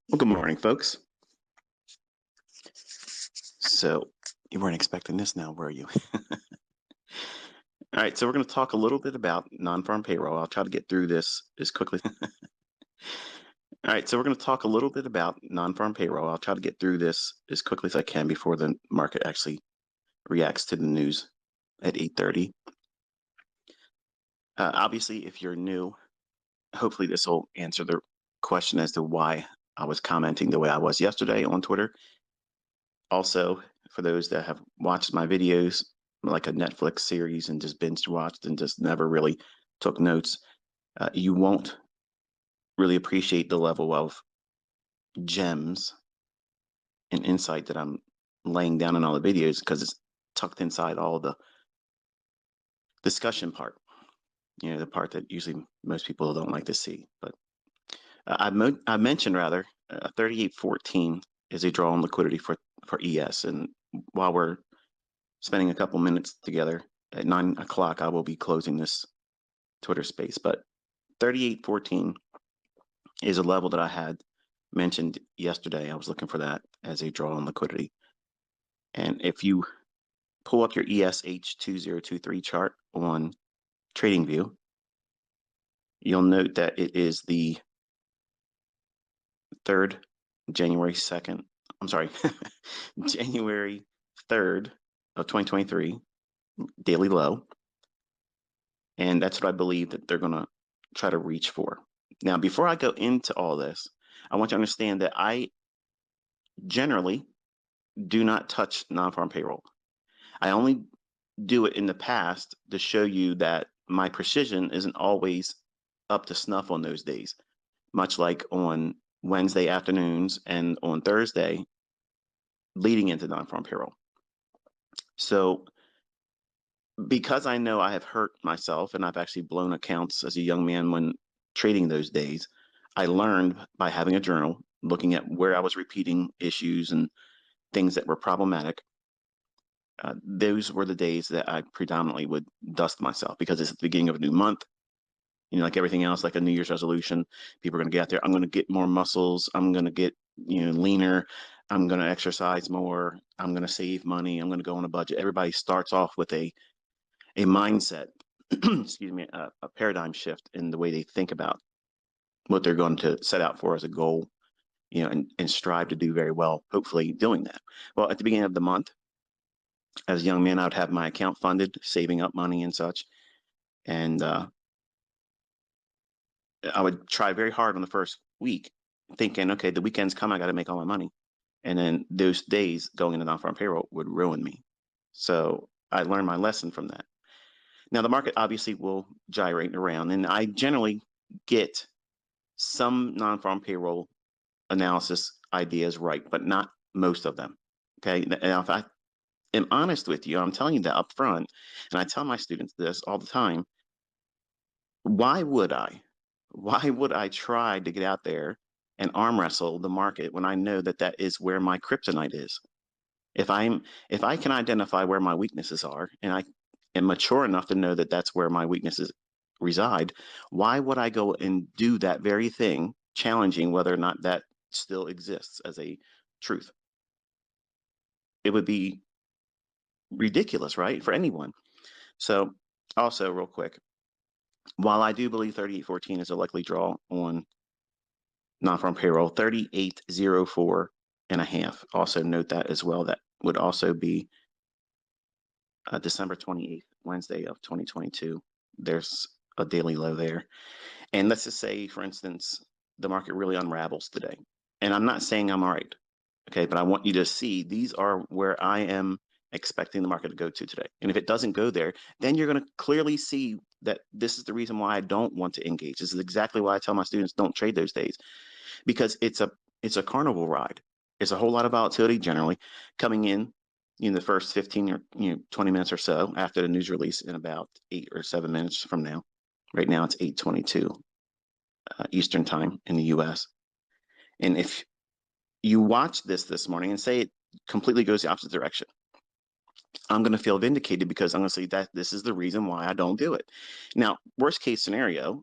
Well, good morning, folks. So you weren't expecting this now, were you? All right, so we're going to talk a little bit about non-farm payroll. I'll try to get through this as quickly. All right, so we're going to talk a little bit about non-farm payroll. I'll try to get through this as quickly as I can before the market actually reacts to the news at 8:30. Obviously, if you're new, hopefully this will answer the question as to why I was commenting the way I was yesterday on Twitter. Also, for those that have watched my videos, like a Netflix series and just binge watched and just never really took notes, you won't really appreciate the level of gems and insight that I'm laying down in all the videos because it's tucked inside all the discussion part, the part that usually most people don't like to see. But I mentioned rather 3814 is a draw on liquidity for ES. And while we're spending a couple minutes together at 9 o'clock, I will be closing this Twitter space. But 3814 is a level that I had mentioned yesterday. I was looking for that as a draw on liquidity. And if you pull up your ESH2023 chart on TradingView, you'll note that it is the 3rd, January 2nd. I'm sorry, January 3rd of 2023 daily low. And that's what I believe that they're going to try to reach for. Now, before I go into all this, I want you to understand that I generally do not touch non-farm payroll. I only do it in the past to show you that my precision isn't always up to snuff on those days, much like on Wednesday afternoons and on Thursday leading into non-farm payroll. So because I know I have hurt myself and I've actually blown accounts as a young man when trading those days, I learned by having a journal, looking at where I was repeating issues and things that were problematic. Those were the days that I predominantly would dust myself because it's the beginning of a new month. Like everything else, like a New Year's resolution, people are going to get out there. I'm going to get more muscles. I'm going to get, leaner. I'm going to exercise more. I'm going to save money. I'm going to go on a budget. Everybody starts off with a mindset, excuse me, a paradigm shift in the way they think about what they're going to set out for as a goal, and strive to do very well, hopefully doing that. Well, at the beginning of the month, as a young man, I would have my account funded, saving up money and such. And I would try very hard on the first week, thinking, okay, the weekend's coming, I got to make all my money. And then those days going into non-farm payroll would ruin me. So I learned my lesson from that. Now, the market obviously will gyrate around, and I generally get some non-farm payroll analysis ideas right, but not most of them. Okay. Now, if I am honest with you, I'm telling you that up front, and I tell my students this all the time. Why would I? Why would I try to get out there and arm wrestle the market when I know that that is where my kryptonite is? If I can identify where my weaknesses are, and I am mature enough to know that that's where my weaknesses reside, why would I go and do that very thing, challenging whether or not that still exists as a truth? It would be ridiculous, right, for anyone. So, also, real quick, while I do believe 3814 is a likely draw on non-farm payroll, 3804 and a half. Also note that as well. That would also be December 28th, Wednesday of 2022. There's a daily low there. And let's just say, for instance, the market really unravels today. And I'm not saying I'm right, okay, but I want you to see these are where I am expecting the market to go to today. And if it doesn't go there, then you're going to clearly see that this is the reason why I don't want to engage. This is exactly why I tell my students don't trade those days, because it's a carnival ride. It's a whole lot of volatility generally coming in the first 15 or 20 minutes or so after the news release in about 8 or 7 minutes from now. Right now it's 8:22 Eastern time in the US. And if you watch this morning and say it completely goes the opposite direction, I'm going to feel vindicated because I'm going to say that this is the reason why I don't do it. Now, worst case scenario,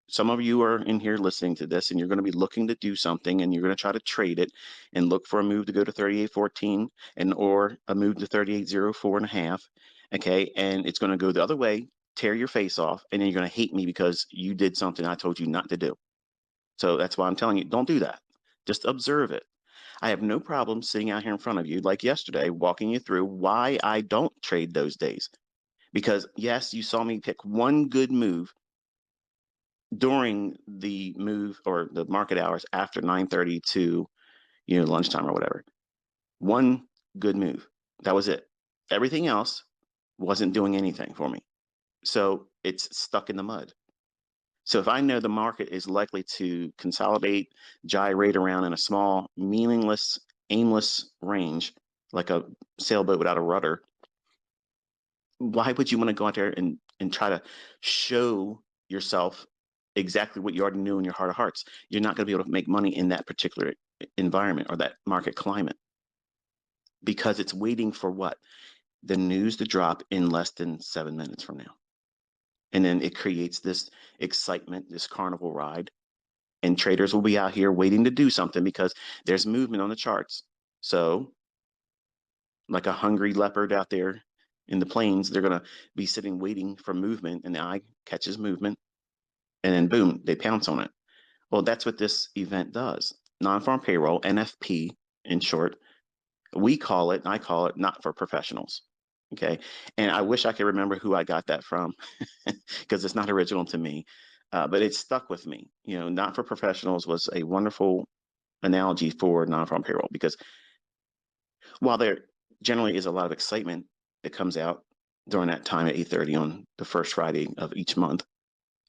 some of you are in here listening to this and you're going to be looking to do something and you're going to try to trade it and look for a move to go to 38.14 and or a move to 38.04.5. Okay. And it's going to go the other way, tear your face off, and then you're going to hate me because you did something I told you not to do. So that's why I'm telling you, don't do that. Just observe it. I have no problem sitting out here in front of you, like yesterday, walking you through why I don't trade those days. Because yes, you saw me pick one good move during the move or the market hours after 9:30 to lunchtime or whatever. One good move. That was it. Everything else wasn't doing anything for me. So it's stuck in the mud. So if I know the market is likely to consolidate, gyrate around in a small, meaningless, aimless range, like a sailboat without a rudder, why would you want to go out there and try to show yourself exactly what you already knew in your heart of hearts? You're not going to be able to make money in that particular environment or that market climate because it's waiting for what? The news to drop in less than 7 minutes from now. And then it creates this excitement, this carnival ride. And traders will be out here waiting to do something because there's movement on the charts. So, like a hungry leopard out there in the plains, they're going to be sitting waiting for movement, and the eye catches movement, and then boom, they pounce on it. Well, that's what this event does. Non-farm payroll, NFP in short, I call it not for professionals. Okay. And I wish I could remember who I got that from because it's not original to me, but it stuck with me. Not for professionals was a wonderful analogy for non-farm payroll because while there generally is a lot of excitement that comes out during that time at 8:30 on the first Friday of each month,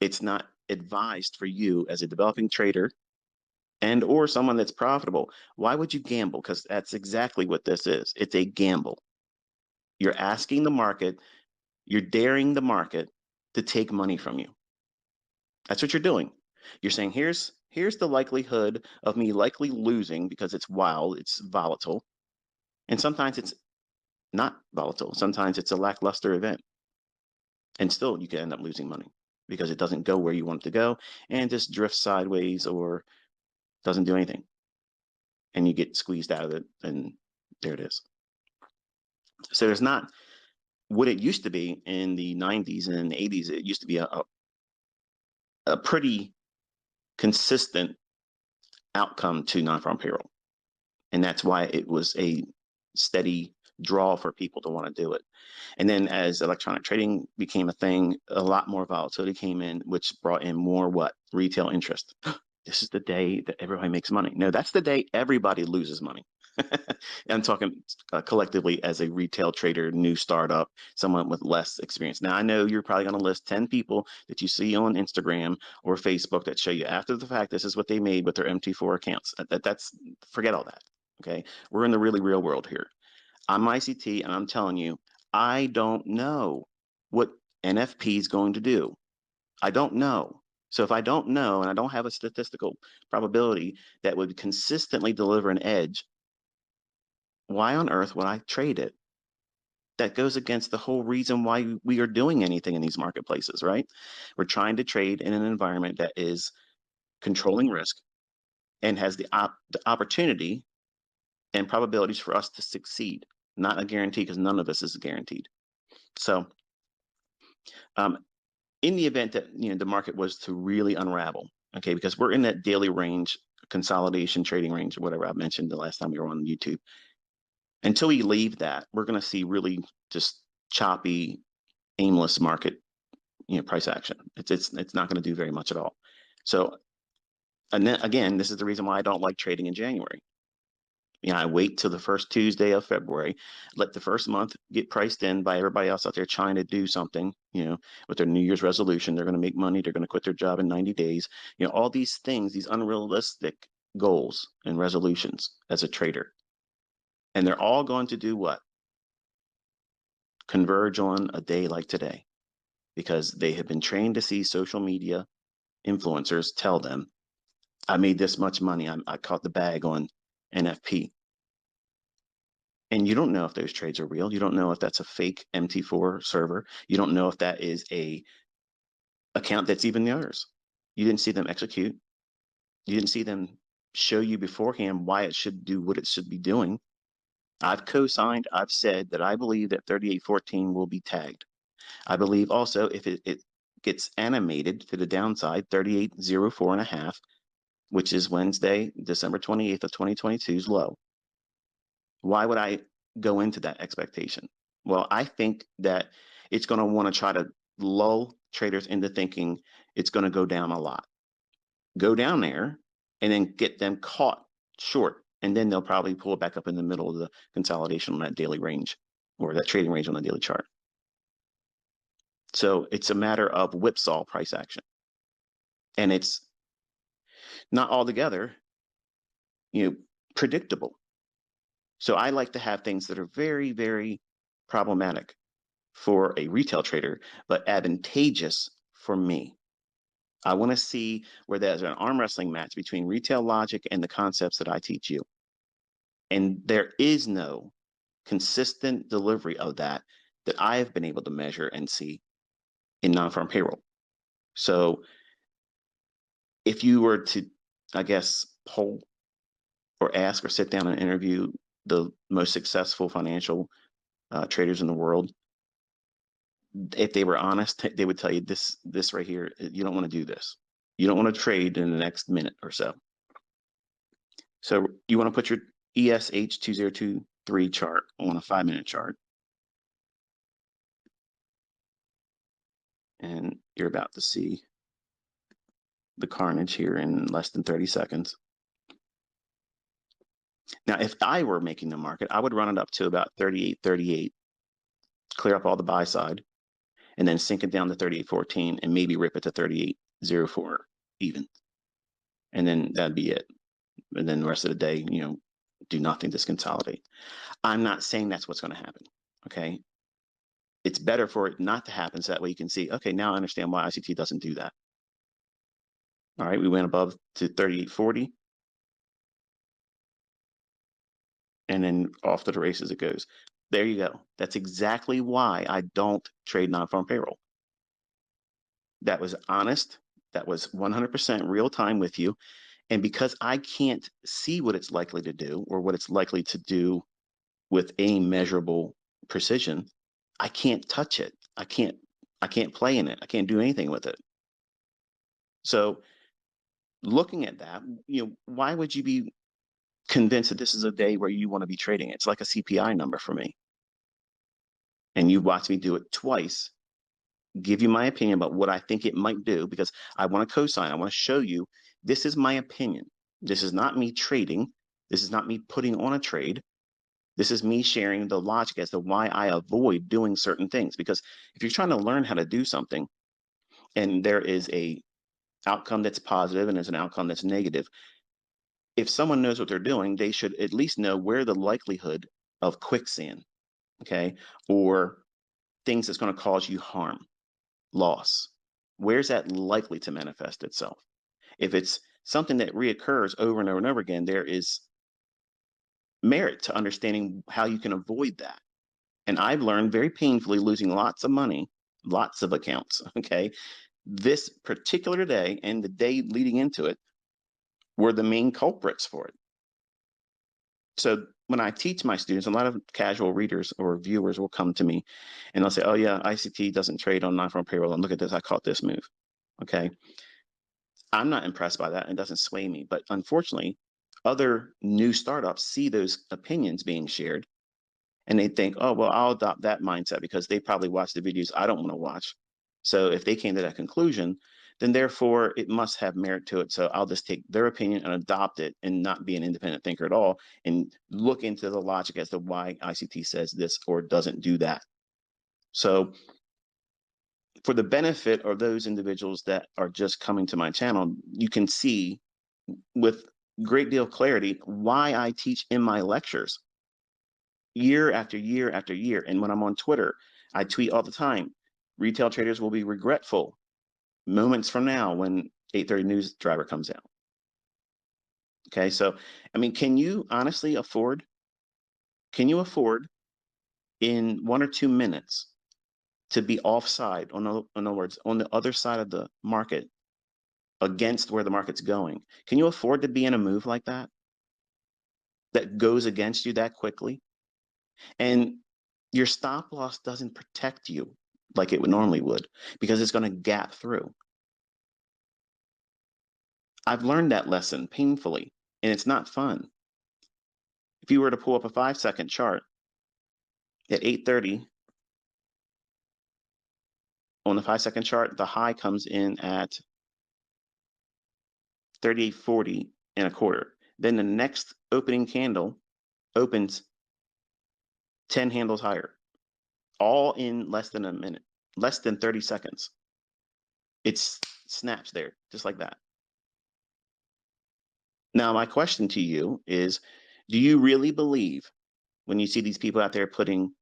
it's not advised for you as a developing trader and or someone that's profitable. Why would you gamble? Because that's exactly what this is. It's a gamble. You're asking the market, you're daring the market to take money from you. That's what you're doing. You're saying, here's the likelihood of me likely losing because it's wild, it's volatile. And sometimes it's not volatile. Sometimes it's a lackluster event. And still you can end up losing money because it doesn't go where you want it to go and just drifts sideways or doesn't do anything. And you get squeezed out of it, and there it is. So there's not what it used to be in the 90s and 80s. It used to be a pretty consistent outcome to non-farm payroll. And that's why it was a steady draw for people to want to do it. And then as electronic trading became a thing, a lot more volatility came in, which brought in more what? Retail interest. This is the day that everybody makes money. No, that's the day everybody loses money. I'm talking collectively as a retail trader, new startup, someone with less experience. Now, I know you're probably going to list 10 people that you see on Instagram or Facebook that show you after the fact, this is what they made with their MT4 accounts. That's forget all that. Okay. We're in the really real world here. I'm ICT and I'm telling you, I don't know what NFP is going to do. I don't know. So if I don't know and I don't have a statistical probability that would consistently deliver an edge, why on earth would I trade it? That goes against the whole reason why we are doing anything in these marketplaces, right? We're trying to trade in an environment that is controlling risk and has the opportunity and probabilities for us to succeed. Not a guarantee because none of us is guaranteed. So in the event that the market was to really unravel, okay, because we're in that daily range, consolidation, trading range, or whatever I mentioned the last time we were on YouTube. Until we leave that, we're going to see really just choppy, aimless market, price action. It's not going to do very much at all. So, and then again, this is the reason why I don't like trading in January. I wait till the first Tuesday of February, let the first month get priced in by everybody else out there trying to do something, with their New Year's resolution. They're going to make money. They're going to quit their job in 90 days. All these things, these unrealistic goals and resolutions as a trader. And they're all going to do what? Converge on a day like today, because they have been trained to see social media influencers tell them, I made this much money. I caught the bag on NFP. And you don't know if those trades are real. You don't know if that's a fake MT4 server. You don't know if that is a account that's even yours. You didn't see them execute. You didn't see them show you beforehand why it should do what it should be doing. I've co-signed, I've said that I believe that 3814 will be tagged. I believe also if it gets animated to the downside, 3804.5, which is Wednesday, December 28th of 2022's low. Why would I go into that expectation? Well, I think that it's going to want to try to lull traders into thinking it's going to go down a lot. Go down there and then get them caught short. And then they'll probably pull it back up in the middle of the consolidation on that daily range or that trading range on the daily chart. So it's a matter of whipsaw price action. And it's not altogether, predictable. So I like to have things that are very, very problematic for a retail trader, but advantageous for me. I want to see where there's an arm wrestling match between retail logic and the concepts that I teach you. And there is no consistent delivery of that I have been able to measure and see in non-farm payroll. So if you were to, I guess, poll or ask or sit down and interview the most successful financial traders in the world, if they were honest, they would tell you this right here, you don't want to do this. You don't want to trade in the next minute or so. So you want to put your ESH 2023 chart on a 5-minute chart. And you're about to see the carnage here in less than 30 seconds. Now, if I were making the market, I would run it up to about 38.38, clear up all the buy side, and then sink it down to 38.14 and maybe rip it to 38.04 even. And then that'd be it. And then the rest of the day, do nothing, just consolidate. I'm not saying that's what's going to happen, okay? It's better for it not to happen so that way you can see, okay, now I understand why ICT doesn't do that. All right, we went above to 38.40. And then off to the races it goes. There you go. That's exactly why I don't trade non-farm payroll. That was honest. That was 100% real time with you. And because I can't see what it's likely to do or what it's likely to do with any measurable precision, I can't touch it. I can't play in it. I can't do anything with it. So looking at that, why would you be convinced that this is a day where you want to be trading? It's like a CPI number for me. And you watch me do it twice, give you my opinion about what I think it might do, because I want to co-sign. I want to show you this is my opinion. This is not me trading. This is not me putting on a trade. This is me sharing the logic as to why I avoid doing certain things. Because if you're trying to learn how to do something and there is a outcome that's positive and there's an outcome that's negative, if someone knows what they're doing, they should at least know where the likelihood of quicksand, okay, or things that's going to cause you harm, loss. Where's that likely to manifest itself? If it's something that reoccurs over and over and over again, there is merit to understanding how you can avoid that. And I've learned very painfully, losing lots of money, lots of accounts, okay? This particular day and the day leading into it were the main culprits for it. So when I teach my students, a lot of casual readers or viewers will come to me and they'll say, oh yeah, ICT doesn't trade on non-farm payroll, and look at this, I caught this move, okay? I'm not impressed by that. It doesn't sway me. But unfortunately, other new startups see those opinions being shared and they think, oh, well, I'll adopt that mindset because they probably watch the videos I don't want to watch. So if they came to that conclusion, then therefore it must have merit to it. So I'll just take their opinion and adopt it and not be an independent thinker at all and look into the logic as to why ICT says this or doesn't do that. So for the benefit of those individuals that are just coming to my channel, you can see with great deal of clarity why I teach in my lectures year after year after year. And when I'm on Twitter, I tweet all the time, retail traders will be regretful moments from now when 8:30 news driver comes out. Okay, so, I mean, can you honestly afford in 1 or 2 minutes to be offside, in other words, on the other side of the market against where the market's going. Can you afford to be in a move like that goes against you that quickly? And your stop loss doesn't protect you like it would normally would, because it's going to gap through. I've learned that lesson painfully, and it's not fun. If you were to pull up a 5-second chart at 8:30 on the 5-second chart, the high comes in at 38.40 and a quarter. Then the next opening candle opens 10 handles higher, all in less than a minute, less than 30 seconds. It's snaps there, just like that. Now, my question to you is, do you really believe when you see these people out there putting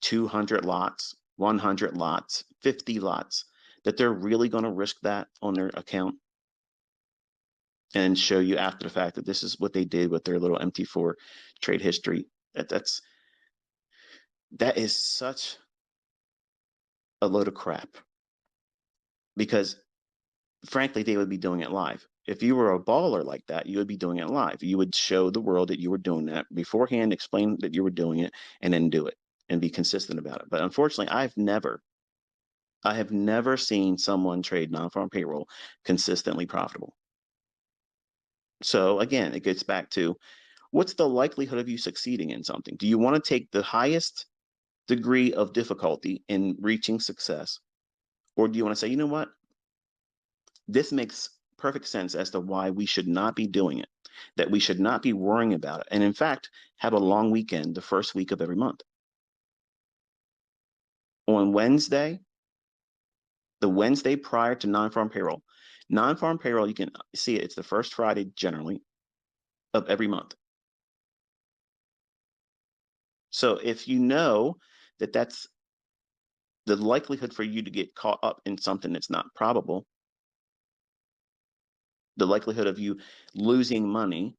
200 lots, 100 lots, 50 lots, that they're really going to risk that on their account and show you after the fact that this is what they did with their little MT4 trade history? That is such a load of crap, because frankly, they would be doing it live. If you were a baller like that, you would be doing it live. You would show the world that you were doing that beforehand, explain that you were doing it, and then do it and be consistent about it. But unfortunately, I have never seen someone trade non-farm payroll consistently profitable. So again, it gets back to, what's the likelihood of you succeeding in something? Do you want to take the highest degree of difficulty in reaching success? Or do you want to say, you know what? This makes perfect sense as to why we should not be doing it, that we should not be worrying about it. And in fact, have a long weekend the first week of every month. On Wednesday, the Wednesday prior to non-farm payroll, you can see it, it's the first Friday generally of every month. So if you know that that's the likelihood for you to get caught up in something that's not probable, the likelihood of you losing money,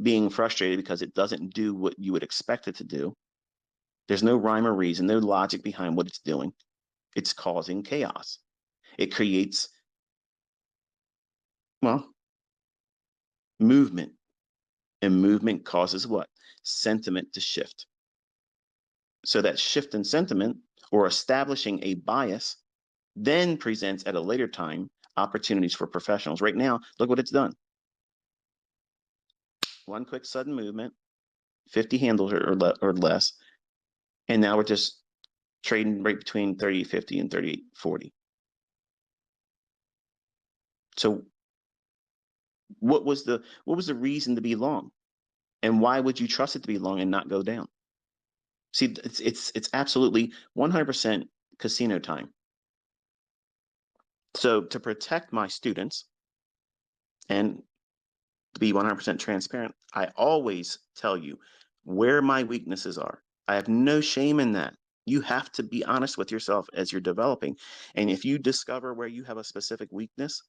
being frustrated because it doesn't do what you would expect it to do, there's no rhyme or reason, no logic behind what it's doing. It's causing chaos. It creates, well, movement. And movement causes what? Sentiment to shift. So that shift in sentiment, or establishing a bias, then presents at a later time opportunities for professionals. Right now, look what it's done. One quick sudden movement, 50 handles or less, and now we're just trading right between 38.50 and 38.40. So what was the reason to be long? And why would you trust it to be long and not go down? See, it's absolutely 100% casino time. So to protect my students and to be 100% transparent, I always tell you where my weaknesses are. I have no shame in that. You have to be honest with yourself as you're developing. And if you discover where you have a specific weakness,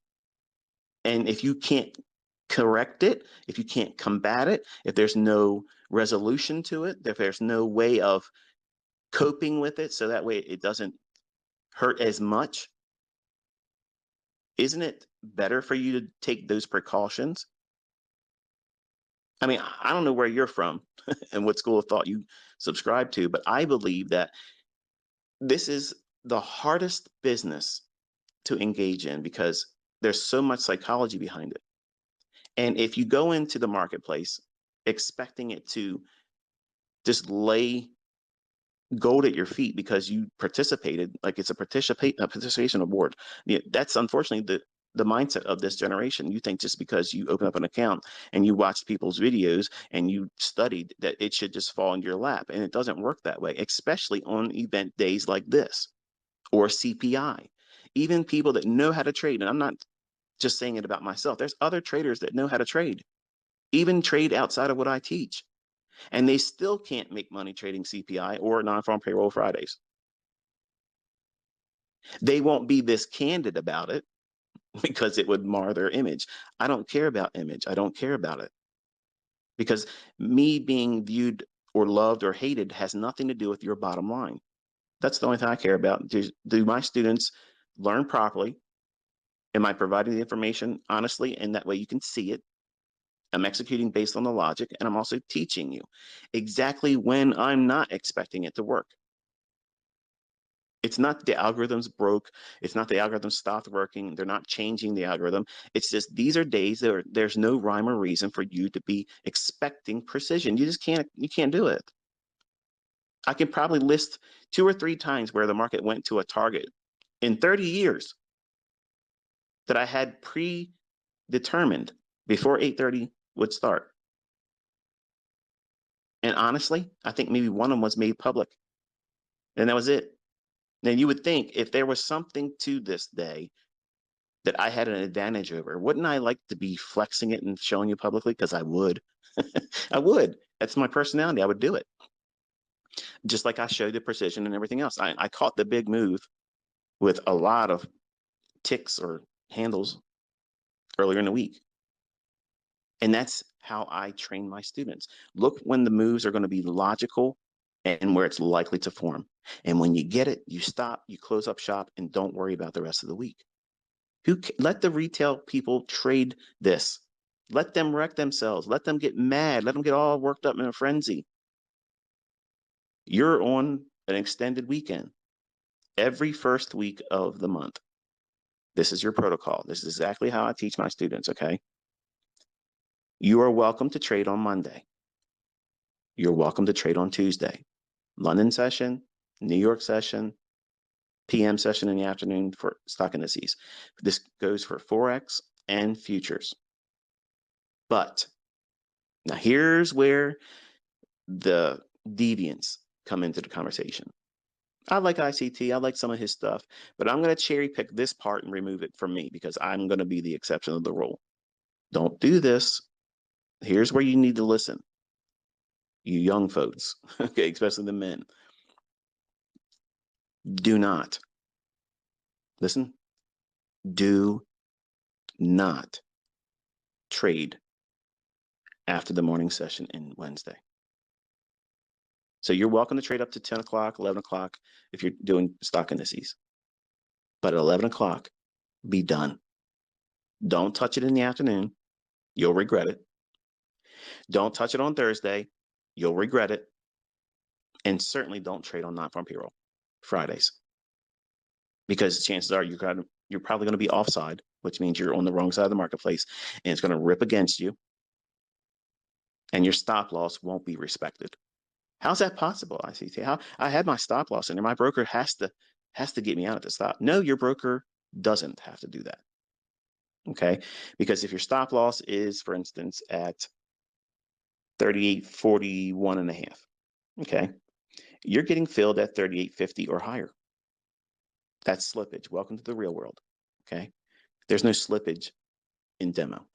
and if you can't correct it, if you can't combat it, if there's no resolution to it, if there's no way of coping with it so that way it doesn't hurt as much, isn't it better for you to take those precautions? I mean, I don't know where you're from and what school of thought you subscribe to, but I believe that this is the hardest business to engage in because there's so much psychology behind it. And if you go into the marketplace expecting it to just lay gold at your feet because you participated, like it's a participation award. Yeah, that's unfortunately the mindset of this generation. You think just because you open up an account and you watch people's videos and you studied that it should just fall in your lap, and it doesn't work that way, especially on event days like this or CPI. Even people that know how to trade, and I'm not just saying it about myself, there's other traders that know how to trade, even trade outside of what I teach, and they still can't make money trading CPI or non-farm payroll Fridays. They won't be this candid about it because it would mar their image. I don't care about image. I don't care about it, because me being viewed or loved or hated has nothing to do with your bottom line. That's the only thing I care about. Do my students learn properly? Am I providing the information honestly? And that way you can see it. I'm executing based on the logic, and I'm also teaching you exactly when I'm not expecting it to work. It's not the algorithms broke. It's not the algorithm stopped working. They're not changing the algorithm. It's just these are days that there's no rhyme or reason for you to be expecting precision. You can't do it. I can probably list 2 or 3 times where the market went to a target in 30 years that I had predetermined before 8:30 would start. And honestly, I think maybe one of them was made public, and that was it. Then you would think if there was something to this day that I had an advantage over, wouldn't I like to be flexing it and showing you publicly? Because I would. I would. That's my personality. I would do it. Just like I showed the precision and everything else. I caught the big move with a lot of ticks or handles earlier in the week. And that's how I train my students. Look when the moves are going to be logical and where it's likely to form. And when you get it, you stop, you close up shop, and don't worry about the rest of the week. Let the retail people trade this. Let them wreck themselves. Let them get mad. Let them get all worked up in a frenzy. You're on an extended weekend every first week of the month. This is your protocol. This is exactly how I teach my students, okay? You are welcome to trade on Monday. You're welcome to trade on Tuesday. London session, New York session, PM session in the afternoon for stock indices. This goes for Forex and futures. But now here's where the deviants come into the conversation. I like ICT, I like some of his stuff, but I'm going to cherry pick this part and remove it from me because I'm going to be the exception of the rule. Don't do this. Here's where you need to listen. You young folks, okay, especially the men. Do not, listen, do not trade after the morning session in Wednesday. So you're welcome to trade up to 10 o'clock, 11 o'clock if you're doing stock indices. But at 11 o'clock, be done. Don't touch it in the afternoon. You'll regret it. Don't touch it on Thursday. You'll regret it. And certainly don't trade on non-farm payroll Fridays, because chances are you're probably going to be offside, which means you're on the wrong side of the marketplace, and it's going to rip against you, and your stop loss won't be respected. How's that possible, ICT? How I had my stop loss in there. My broker has to get me out at the stop. No, your broker doesn't have to do that. Okay, because if your stop loss is, for instance, at 38.41 and a half, okay, you're getting filled at 38.50 or higher. That's slippage. Welcome to the real world. Okay, there's no slippage in demo.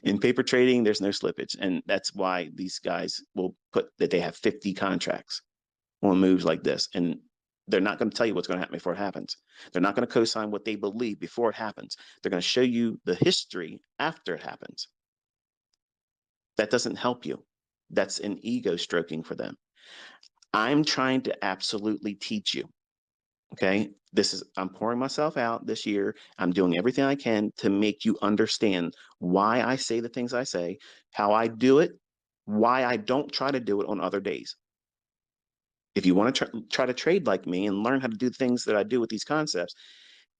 In paper trading, there's no slippage, and that's why these guys will put that they have 50 contracts on moves like this, and they're not going to tell you what's going to happen before it happens. They're not going to co-sign what they believe before it happens. They're going to show you the history after it happens. That doesn't help you. That's an ego stroking for them. I'm trying to absolutely teach you. Okay, I'm pouring myself out this year. I'm doing everything I can to make you understand why I say the things I say, how I do it, why I don't try to do it on other days. If you want to try to trade like me and learn how to do things that I do with these concepts,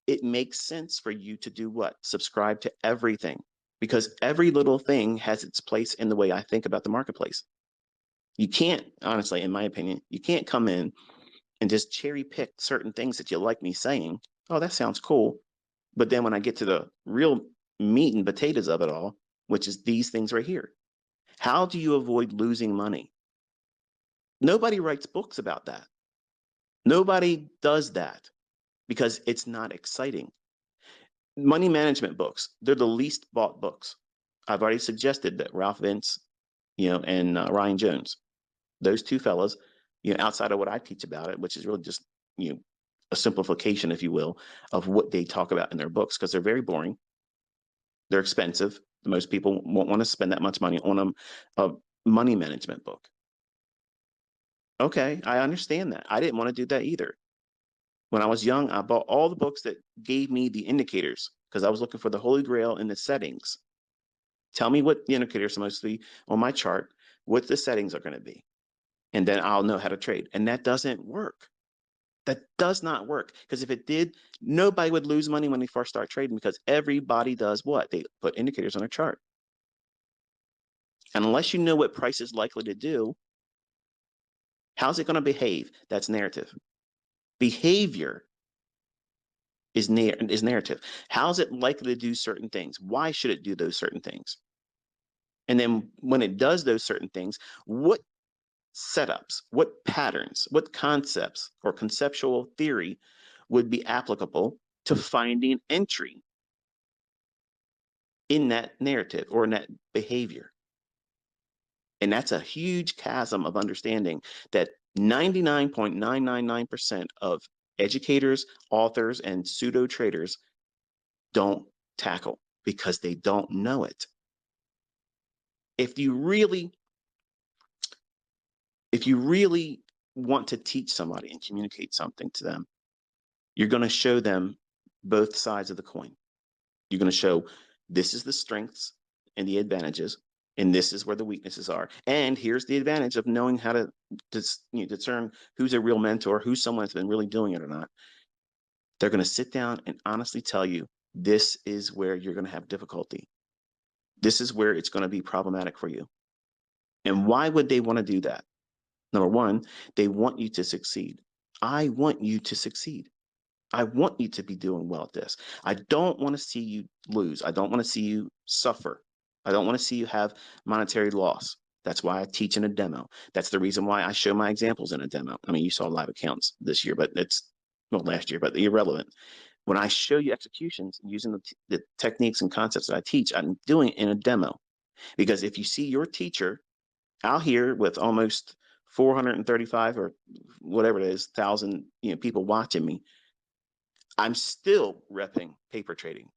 it makes sense for you to do what? Subscribe to everything, because every little thing has its place in the way I think about the marketplace. You can't, honestly, in my opinion, you can't come in and just cherry pick certain things that you like me saying. Oh, that sounds cool. But then when I get to the real meat and potatoes of it all, which is these things right here, how do you avoid losing money? Nobody writes books about that. Nobody does that because it's not exciting. Money management books, they're the least bought books. I've already suggested that Ralph Vince, and Ryan Jones, those two fellas, outside of what I teach about it, which is really just, a simplification, if you will, of what they talk about in their books, because they're very boring. They're expensive. Most people won't want to spend that much money on a money management book. Okay, I understand that. I didn't want to do that either. When I was young, I bought all the books that gave me the indicators because I was looking for the holy grail in the settings. Tell me what the indicators are supposed to be on my chart, what the settings are going to be, and then I'll know how to trade. And that doesn't work. That does not work, because if it did, nobody would lose money when they first start trading, because everybody does what? They put indicators on a chart. And unless you know what price is likely to do, how's it going to behave? That's narrative. Behavior is narrative. How's it likely to do certain things? Why should it do those certain things? And then when it does those certain things, what setups, what patterns, what concepts or conceptual theory would be applicable to finding entry in that narrative or in that behavior? And that's a huge chasm of understanding that 99.999% of educators, authors, and pseudo traders don't tackle because they don't know it. If you really want to teach somebody and communicate something to them, you're going to show them both sides of the coin. You're going to show this is the strengths and the advantages, and this is where the weaknesses are. And here's the advantage of knowing how to discern who's a real mentor, who's someone that's been really doing it or not. They're going to sit down and honestly tell you, this is where you're going to have difficulty. This is where it's going to be problematic for you. And why would they want to do that? Number one, they want you to succeed. I want you to succeed. I want you to be doing well at this. I don't want to see you lose. I don't want to see you suffer. I don't want to see you have monetary loss. That's why I teach in a demo. That's the reason why I show my examples in a demo. I mean, you saw live accounts this year, but it's, well, last year, but irrelevant. When I show you executions using the techniques and concepts that I teach, I'm doing it in a demo. Because if you see your teacher out here with almost 435 or whatever it is, thousand people watching me, I'm still repping paper trading.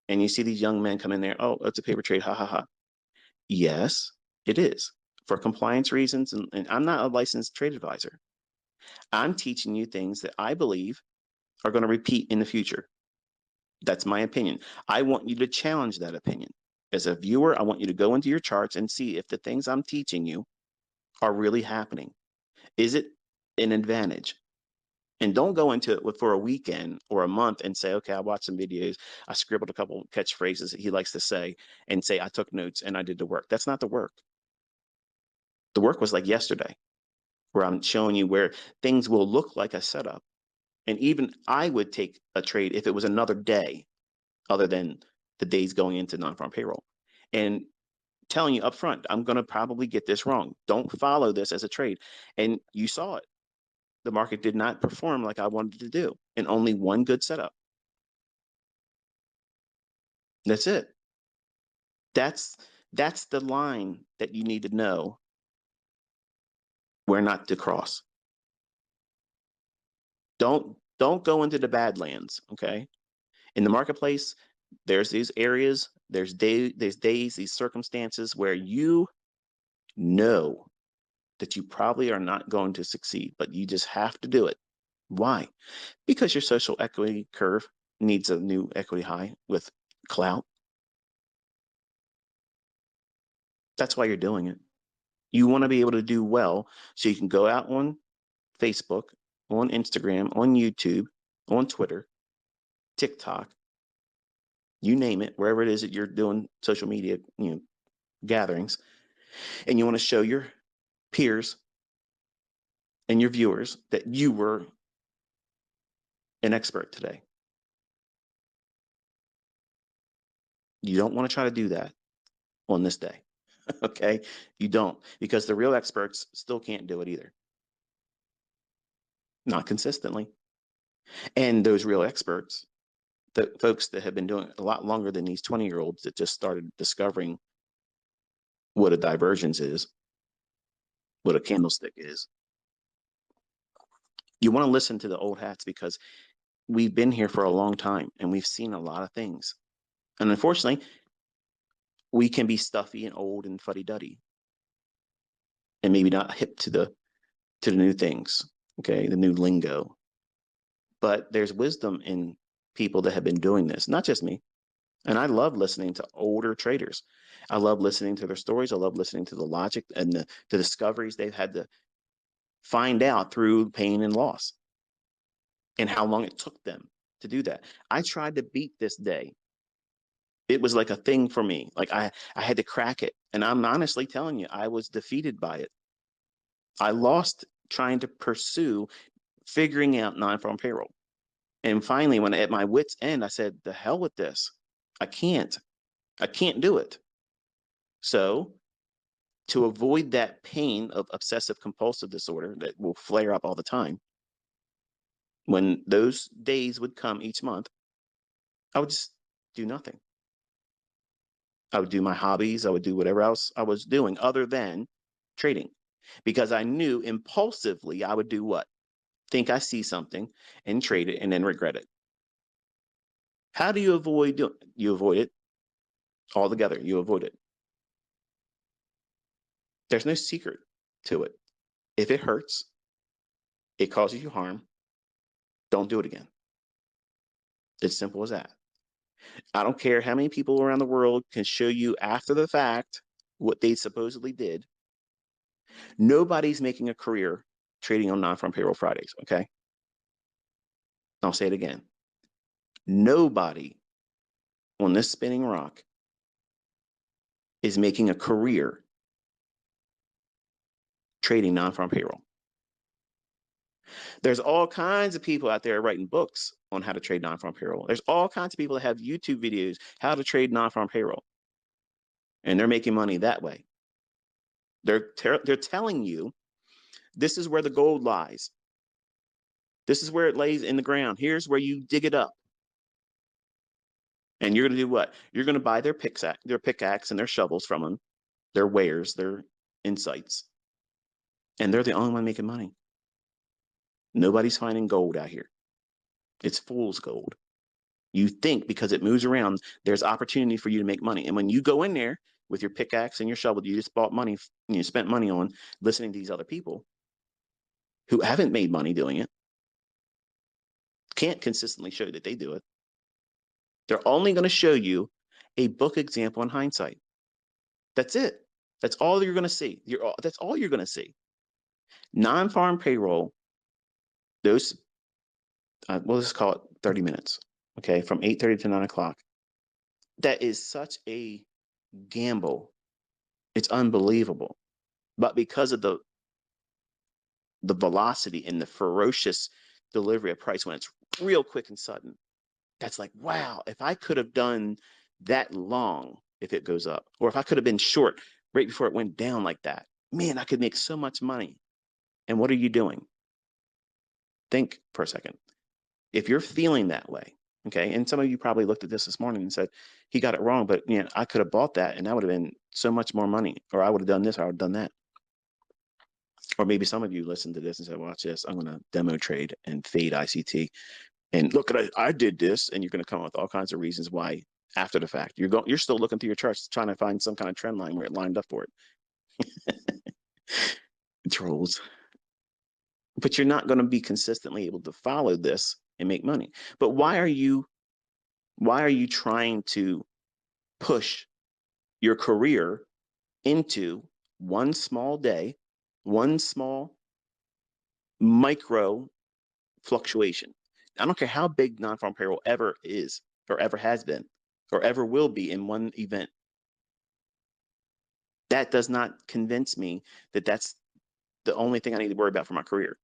And you see these young men come in there, oh, it's a paper trade, ha, ha, ha. Yes, it is. For compliance reasons, and I'm not a licensed trade advisor. I'm teaching you things that I believe are going to repeat in the future. That's my opinion. I want you to challenge that opinion. As a viewer, I want you to go into your charts and see if the things I'm teaching you are really happening. Is it an advantage? And don't go into it for a weekend or a month and say, okay, I watched some videos, I scribbled a couple catchphrases that he likes to say, and say, I took notes and I did the work. That's not the work. The work was like yesterday, where I'm showing you where things will look like a setup. And even I would take a trade if it was another day other than the days going into non-farm payroll. And telling you up front, I'm going to probably get this wrong. Don't follow this as a trade. And you saw it. The market did not perform like I wanted to do, and only one good setup. That's it. That's the line that you need to know where not to cross. Don't go into the badlands, okay? In the marketplace, there's these areas, there's days, these circumstances where you know that you probably are not going to succeed, but you just have to do it. Why? Because your social equity curve needs a new equity high with clout. That's why you're doing it. You want to be able to do well so you can go out on Facebook, on Instagram, on YouTube, on Twitter, TikTok, you name it, wherever it is that you're doing social media, gatherings, and you want to show your peers and your viewers that you were an expert today. You don't want to try to do that on this day. Okay? You don't, because the real experts still can't do it either. Not consistently. And those real experts, the folks that have been doing it a lot longer than these 20-year-olds that just started discovering what a divergence is, what a candlestick is. You want to listen to the old hats because we've been here for a long time and we've seen a lot of things. And unfortunately, we can be stuffy and old and fuddy-duddy and maybe not hip to the new things, okay, the new lingo. But there's wisdom in people that have been doing this, not just me. And I love listening to older traders. I love listening to their stories. I love listening to the logic and the discoveries they've had to find out through pain and loss and how long it took them to do that. I tried to beat this day. It was like a thing for me. Like I had to crack it. And I'm honestly telling you, I was defeated by it. I lost trying to pursue figuring out non-farm payroll. And finally, when at my wit's end, I said, the hell with this. I can't do it. So to avoid that pain of obsessive compulsive disorder that will flare up all the time, when those days would come each month, I would just do nothing. I would do my hobbies. I would do whatever else I was doing other than trading, because I knew impulsively I would do what? Think I see something and trade it and then regret it. How do you avoid doing it? You avoid it altogether. You avoid it. There's no secret to it. If it hurts, it causes you harm, don't do it again. It's simple as that. I don't care how many people around the world can show you after the fact what they supposedly did. Nobody's making a career trading on non-farm payroll Fridays, okay? I'll say it again. Nobody on this spinning rock is making a career trading non-farm payroll. There's all kinds of people out there writing books on how to trade non-farm payroll. There's all kinds of people that have YouTube videos, how to trade non-farm payroll. And they're making money that way. They're telling you, this is where the gold lies. This is where it lays in the ground. Here's where you dig it up. And you're going to do what? You're going to buy their pickaxe and their shovels from them, their wares, their insights. And they're the only one making money. Nobody's finding gold out here. It's fool's gold. You think because it moves around, there's opportunity for you to make money. And when you go in there with your pickaxe and your shovel, you just bought money, you spent money on listening to these other people who haven't made money doing it, can't consistently show that they do it. They're only going to show you a book example in hindsight. That's it. That's all you're going to see. That's all you're going to see. Non-farm payroll, those, we'll just call it 30 minutes, okay, from 8:30 to 9 o'clock. That is such a gamble. It's unbelievable. But because of the velocity and the ferocious delivery of price when it's real quick and sudden, that's like, wow, if I could have done that long, if it goes up, or if I could have been short right before it went down like that, man, I could make so much money. And what are you doing? Think for a second. If you're feeling that way, okay, and some of you probably looked at this morning and said, he got it wrong, but you know, I could have bought that and that would have been so much more money, or I would have done this, or I would have done that. Or maybe some of you listened to this and said, watch this, I'm going to demo trade and fade ICT. And look, I did this, and you're going to come up with all kinds of reasons why after the fact. You're still looking through your charts trying to find some kind of trend line where it lined up for it. Trolls. But you're not going to be consistently able to follow this and make money. But why are you trying to push your career into one small day, one small micro fluctuation? I don't care how big non-farm payroll ever is, or ever has been, or ever will be in one event. That does not convince me that that's the only thing I need to worry about for my career.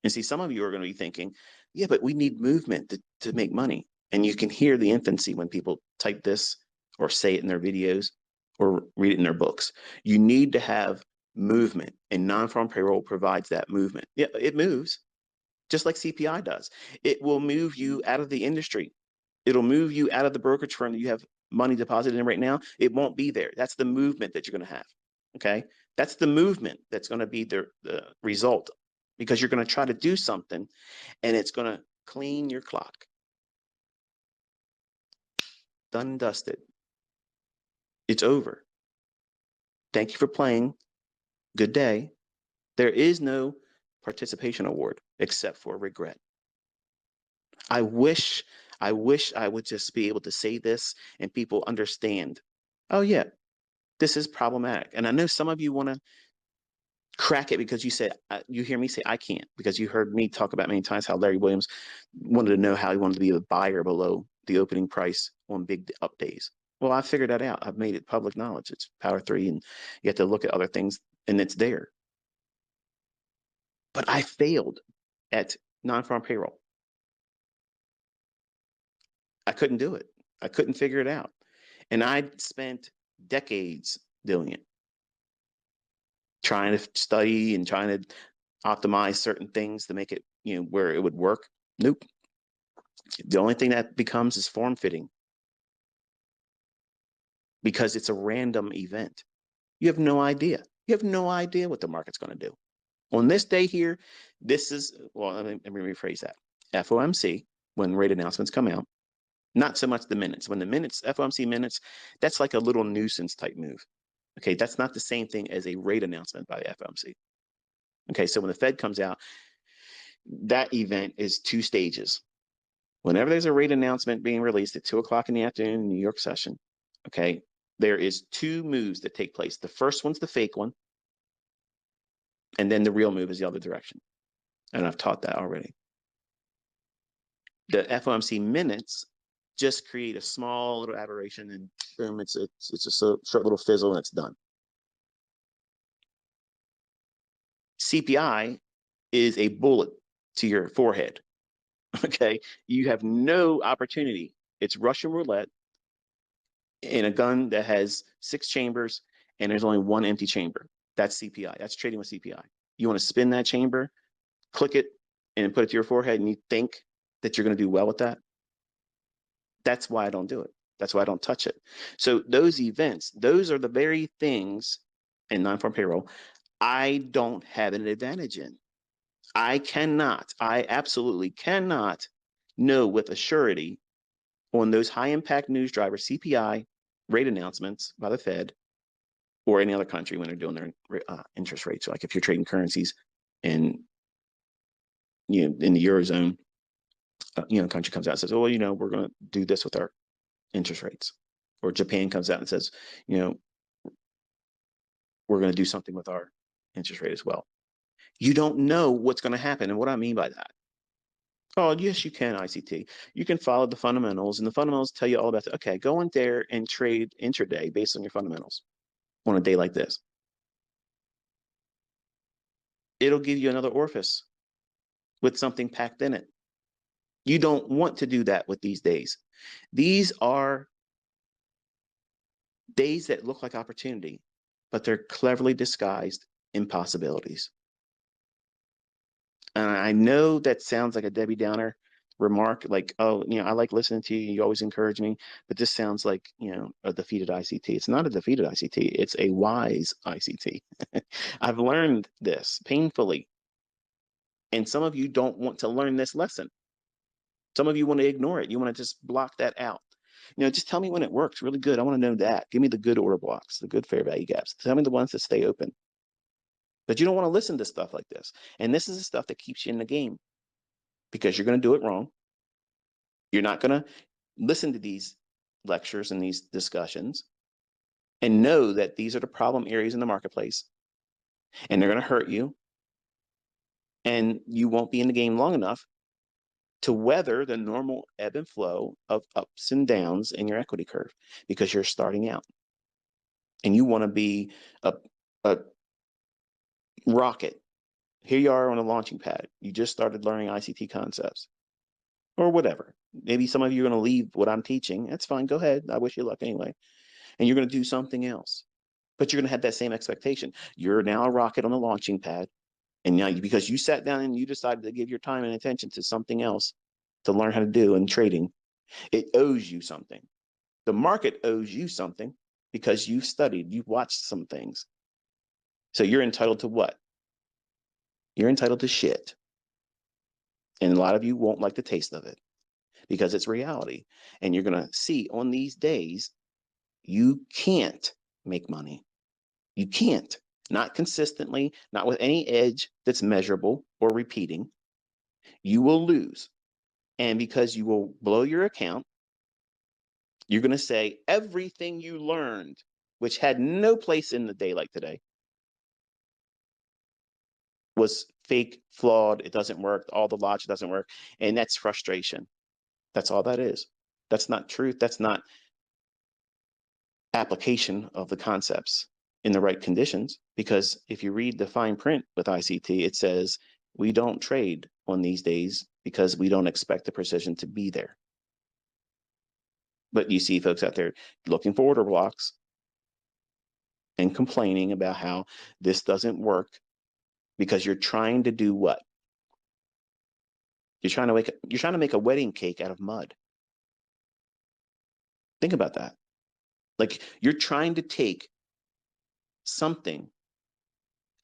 And see, some of you are going to be thinking, yeah, but we need movement to make money. And you can hear the infancy when people type this or say it in their videos or read it in their books. You need to have movement, and non-farm payroll provides that movement. Yeah, it moves just like CPI does. It will move you out of the industry. It'll move you out of the brokerage firm that you have money deposited in right now. It won't be there. That's the movement that you're going to have. Okay. That's the movement that's going to be the result, because you're going to try to do something and it's going to clean your clock. Done and dusted. It's over. Thank you for playing. Good day. There is no participation award except for regret. I wish I would just be able to say this and people understand. Oh yeah, this is problematic. And I know some of you want to crack it because you said you hear me say I can't, because you heard me talk about many times how Larry Williams wanted to know how he wanted to be a buyer below the opening price on big up days. Well, I figured that out. I've made it public knowledge. It's Power 3, and you have to look at other things, and it's there. But I failed at non-farm payroll. I couldn't do it. I couldn't figure it out. And I spent decades doing it, trying to study and trying to optimize certain things to make it, where it would work. Nope. The only thing that becomes is form fitting, because it's a random event. You have no idea. You have no idea what the market's going to do. On this day here, this is, well, let me rephrase that. FOMC, when rate announcements come out, not so much the minutes. When the minutes, FOMC minutes, that's like a little nuisance type move. Okay, that's not the same thing as a rate announcement by the FOMC. Okay, so when the Fed comes out, that event is two stages. Whenever there's a rate announcement being released at 2 o'clock in the afternoon in New York session, okay, there is two moves that take place. The first one's the fake one, and then the real move is the other direction. And I've taught that already. The FOMC minutes just create a small little aberration, and boom, it's a short little fizzle, and it's done. CPI is a bullet to your forehead. Okay, you have no opportunity. It's Russian roulette in a gun that has 6 chambers, and there's only one empty chamber. That's CPI. That's trading with CPI. You want to spin that chamber, click it, and put it to your forehead, and you think that you're going to do well with that. That's why I don't do it. That's why I don't touch it. So those events, those are the very things in non-farm payroll I don't have an advantage in. I absolutely cannot know with a surety on those high impact news drivers, CPI, rate announcements by the Fed, or any other country when they're doing their interest rates. So like if you're trading currencies in, in the Eurozone, country comes out and says, oh, well, we're going to do this with our interest rates. Or Japan comes out and says, we're going to do something with our interest rate as well. You don't know what's going to happen. And what I mean by that, oh, yes, you can, ICT. You can follow the fundamentals, and the fundamentals tell you all about it. Okay, go in there and trade intraday based on your fundamentals on a day like this. It'll give you another orifice with something packed in it. You don't want to do that with these days. These are days that look like opportunity, but they're cleverly disguised impossibilities. And I know that sounds like a Debbie Downer remark, like, oh, I like listening to you. You always encourage me. But this sounds like, a defeated ICT. It's not a defeated ICT. It's a wise ICT. I've learned this painfully. And some of you don't want to learn this lesson. Some of you want to ignore it. You want to just block that out. Just tell me when it works really good. I want to know that. Give me the good order blocks, the good fair value gaps. Tell me the ones that stay open. But you don't want to listen to stuff like this. And this is the stuff that keeps you in the game, because you're going to do it wrong. You're not going to listen to these lectures and these discussions and know that these are the problem areas in the marketplace, and they're going to hurt you. And you won't be in the game long enough to weather the normal ebb and flow of ups and downs in your equity curve, because you're starting out and you want to be a rocket. Here you are on a launching pad. You just started learning ICT concepts or whatever. Maybe some of you are going to leave what I'm teaching. That's fine. Go ahead. I wish you luck anyway. And you're going to do something else, but you're going to have that same expectation. You're now a rocket on a launching pad. And now because you sat down and you decided to give your time and attention to something else to learn how to do in trading, it owes you something. The market owes you something because you've studied, you've watched some things. So you're entitled to what? You're entitled to shit. And a lot of you won't like the taste of it because it's reality. And you're going to see on these days, you can't make money. You can't. Not consistently, not with any edge that's measurable or repeating. You will lose. And because you will blow your account, you're going to say everything you learned, which had no place in the day like today, was fake, flawed, it doesn't work, all the logic doesn't work. And that's frustration. That's all that is. That's not truth. That's not application of the concepts in the right conditions. Because if you read the fine print with ICT, it says we don't trade on these days because we don't expect the precision to be there. But you see folks out there looking for order blocks and complaining about how this doesn't work because you're trying to do what? You're trying to make a wedding cake out of mud. Think about that. Like you're trying to take something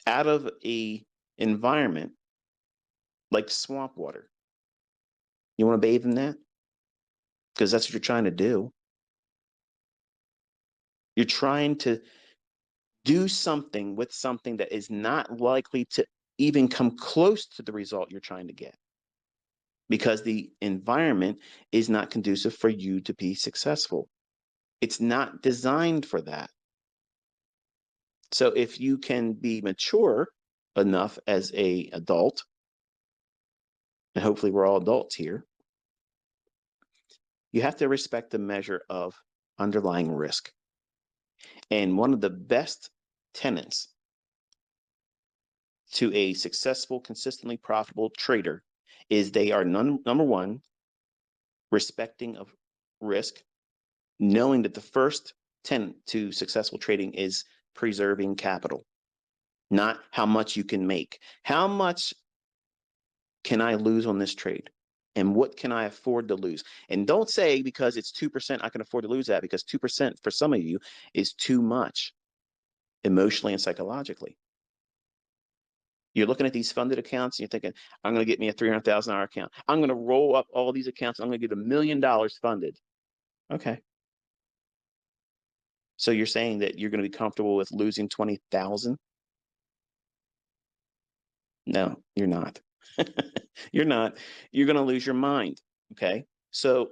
out of a environment like swamp water. You want to bathe in that? Because that's what you're trying to do. You're trying to do something with something that is not likely to even come close to the result you're trying to get. Because the environment is not conducive for you to be successful. It's not designed for that. So if you can be mature enough as an adult, and hopefully we're all adults here, you have to respect the measure of underlying risk. And one of the best tenets to a successful, consistently profitable trader is they are number one, respecting of risk, knowing that the first tenet to successful trading is preserving capital, not how much you can make. How much can I lose on this trade? And what can I afford to lose? And don't say because it's 2%, I can afford to lose that, because 2% for some of you is too much emotionally and psychologically. You're looking at these funded accounts and you're thinking, I'm going to get me a $300,000 account. I'm going to roll up all these accounts. I'm going to get $1 million funded. Okay. So you're saying that you're going to be comfortable with losing 20,000? No, you're not. You're not. You're going to lose your mind. Okay. So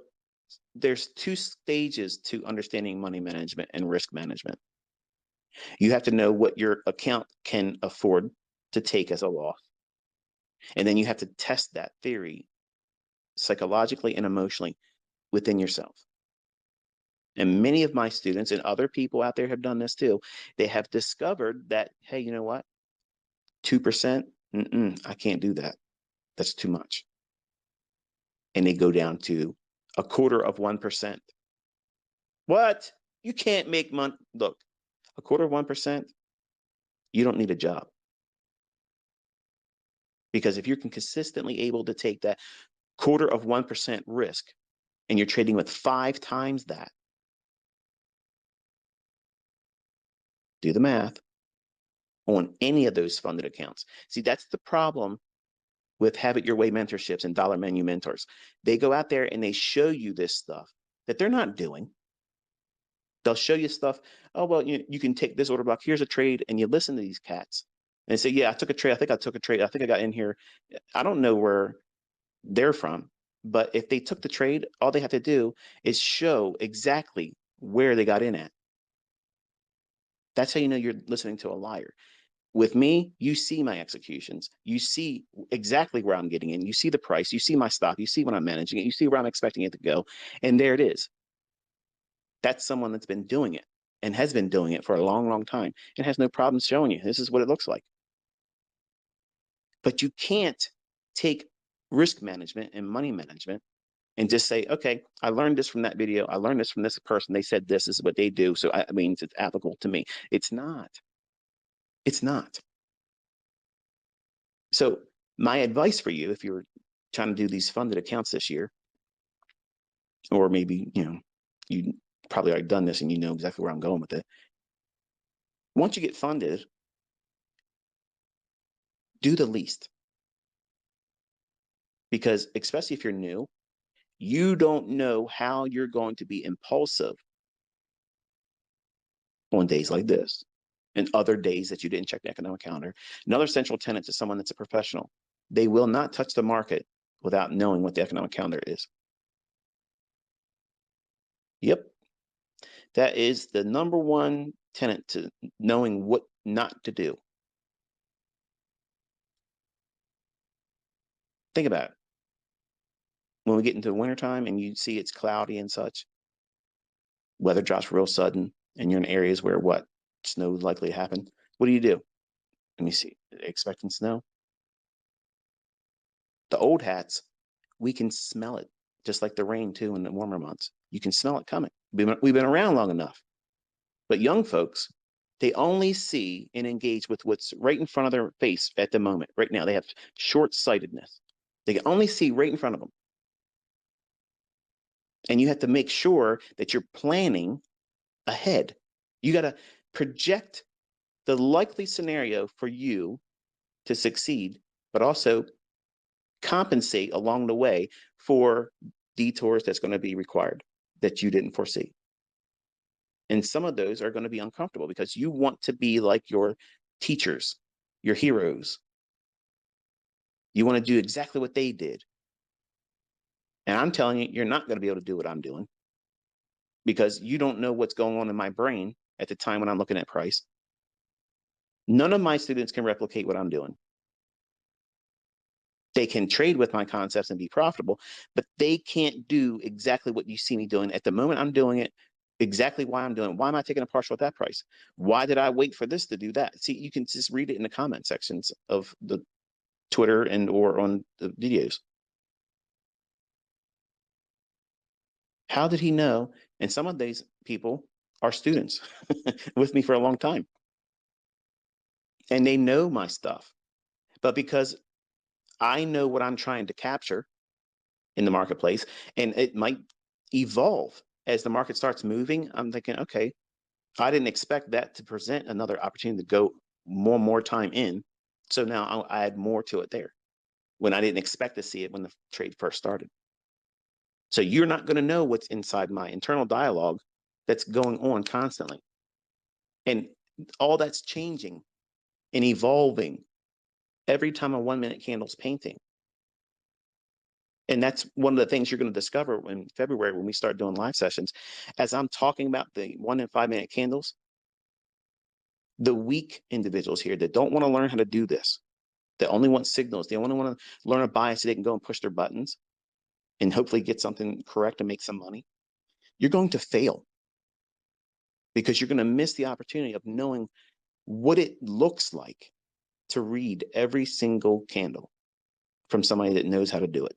there's two stages to understanding money management and risk management. You have to know what your account can afford to take as a loss. And then you have to test that theory psychologically and emotionally within yourself. And many of my students and other people out there have done this too. They have discovered that, hey, you know what? 2%, I can't do that. That's too much. And they go down to 1/4%. What? You can't make money. Look, 1/4%, you don't need a job. Because if you're consistently able to take that 1/4% risk and you're trading with 5 times that, do the math on any of those funded accounts. See, that's the problem with Habit Your Way mentorships and dollar menu mentors. They go out there and they show you this stuff that they're not doing. They'll show you stuff. Oh, well, you can take this order block. Here's a trade. And you listen to these cats and say, yeah, I took a trade. I think I took a trade. I think I got in here. I don't know where they're from, but if they took the trade, all they have to do is show exactly where they got in at. That's how you know you're listening to a liar. With me, you see my executions. You see exactly where I'm getting in. You see the price. You see my stop. You see when I'm managing it. You see where I'm expecting it to go. And there it is. That's someone that's been doing it and has been doing it for a long, long time and has no problem showing you this is what it looks like. But you can't take risk management and money management and just say, okay, I learned this from that video. I learned this from this person. They said this is what they do. So I mean, it's applicable to me. It's not. It's not. So my advice for you, if you're trying to do these funded accounts this year, or maybe, you probably already done this and you know exactly where I'm going with it. Once you get funded, do the least. Because especially if you're new, you don't know how you're going to be impulsive on days like this and other days that you didn't check the economic calendar. Another central tenet to someone that's a professional: they will not touch the market without knowing what the economic calendar is. Yep. That is the number one tenet to knowing what not to do. Think about it. When we get into wintertime and you see it's cloudy and such, weather drops real sudden, and you're in areas where what? Snow is likely to happen. What do? Let me see. Expecting snow. The old hats, we can smell it, just like the rain too in the warmer months. You can smell it coming. We've been around long enough. But young folks, they only see and engage with what's right in front of their face at the moment. Right now, they have short-sightedness. They can only see right in front of them. And you have to make sure that you're planning ahead. You got to project the likely scenario for you to succeed, but also compensate along the way for detours that's going to be required that you didn't foresee. And some of those are going to be uncomfortable because you want to be like your teachers, your heroes. You want to do exactly what they did. And I'm telling you, you're not going to be able to do what I'm doing because you don't know what's going on in my brain at the time when I'm looking at price. None of my students can replicate what I'm doing. They can trade with my concepts and be profitable, but they can't do exactly what you see me doing. At the moment I'm doing it, exactly why I'm doing it. Why am I taking a partial at that price? Why did I wait for this to do that? See, you can just read it in the comment sections of the Twitter and or on the videos. How did he know? And some of these people are students with me for a long time. And they know my stuff. But because I know what I'm trying to capture in the marketplace, and it might evolve as the market starts moving, I'm thinking, okay, I didn't expect that to present another opportunity to go more time in. So now I'll add more to it there when I didn't expect to see it when the trade first started. So you're not going to know what's inside my internal dialogue that's going on constantly. And all that's changing and evolving every time a 1 minute candle's painting. And that's one of the things you're going to discover in February when we start doing live sessions. As I'm talking about the 1 and 5 minute candles, the weak individuals here that don't want to learn how to do this, that only want signals, they only want to learn a bias so they can go and push their buttons and hopefully get something correct and make some money, you're going to fail because you're going to miss the opportunity of knowing what it looks like to read every single candle from somebody that knows how to do it.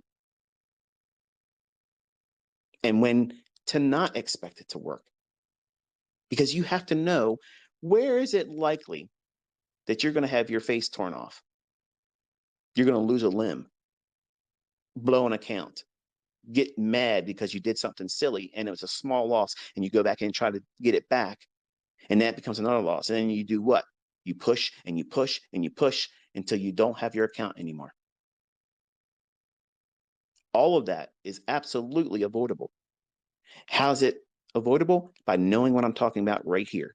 And when to not expect it to work. Because you have to know, where is it likely that you're going to have your face torn off? You're going to lose a limb, blow an account, get mad because you did something silly and it was a small loss, and you go back and try to get it back, and that becomes another loss. And then you do what? You push and you push and you push until you don't have your account anymore. All of that is absolutely avoidable. How's it avoidable? By knowing what I'm talking about right here.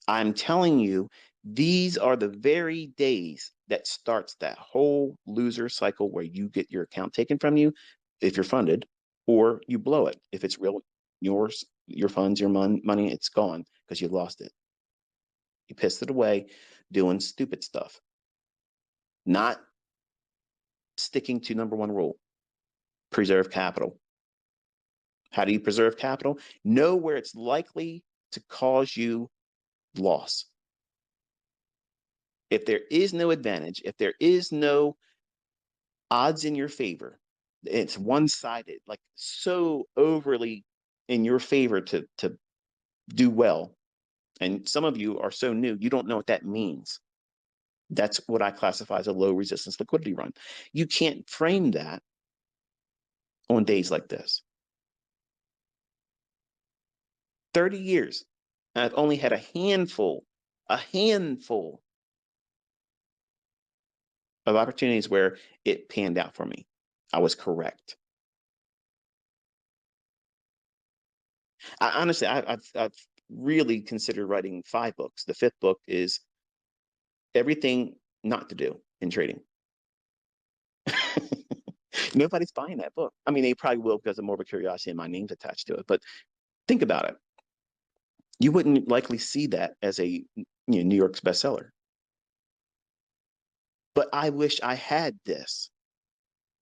I'm telling you, these are the very days that starts that whole loser cycle where you get your account taken from you if you're funded, or you blow it. If it's real, yours, your funds, your money, it's gone because you lost it. You pissed it away doing stupid stuff, not sticking to number one rule: preserve capital. How do you preserve capital? Know where it's likely to cause you loss. If there is no advantage, if there is no odds in your favor, it's one-sided, like so overly in your favor to do well. And some of you are so new, you don't know what that means. That's what I classify as a low resistance liquidity run. You can't frame that on days like this. 30 years, I've only had a handful of opportunities where it panned out for me. I was correct. Honestly, I've really considered writing 5 books. The 5th book is everything not to do in trading. Nobody's buying that book. I mean, they probably will because of more of a curiosity and my name's attached to it. But think about it. You wouldn't likely see that as a New York's bestseller. But I wish I had this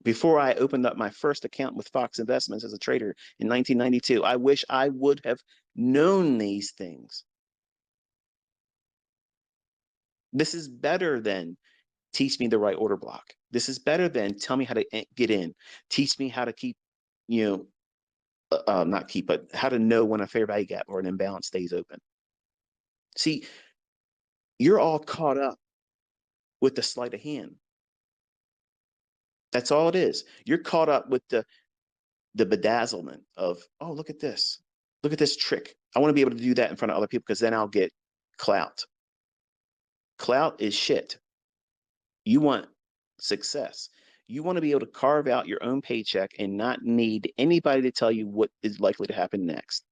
before I opened up my first account with Fox Investments as a trader in 1992. I wish I would have known these things. This is better than teach me the right order block. This is better than tell me how to get in. Teach me how to keep, not keep, but how to know when a fair value gap or an imbalance stays open. See, you're all caught up with the sleight of hand. That's all it is. You're caught up with the bedazzlement of, oh, look at this. Look at this trick. I want to be able to do that in front of other people because then I'll get clout. Clout is shit. You want success. You want to be able to carve out your own paycheck and not need anybody to tell you what is likely to happen next.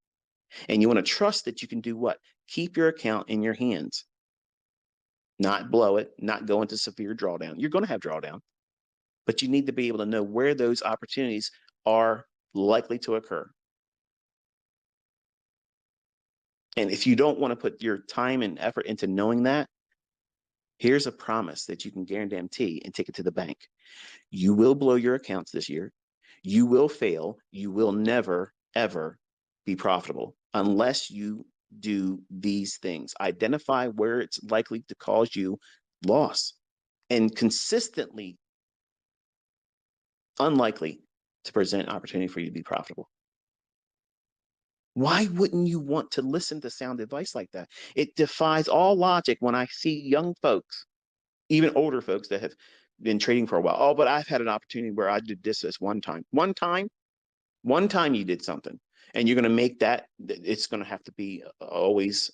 And you want to trust that you can do what? Keep your account in your hands. Not blow it, not go into severe drawdown. You're going to have drawdown, but you need to be able to know where those opportunities are likely to occur. And if you don't want to put your time and effort into knowing that, here's a promise that you can guarantee and take it to the bank. You will blow your accounts this year. You will fail. You will never, ever be profitable unless you do these things. Identify where it's likely to cause you loss and consistently unlikely to present opportunity for you to be profitable. Why wouldn't you want to listen to sound advice like that? It defies all logic when I see young folks, even older folks that have been trading for a while. Oh, but I've had an opportunity where I did this one time. One time you did something, and you're going to make that, it's going to have to be always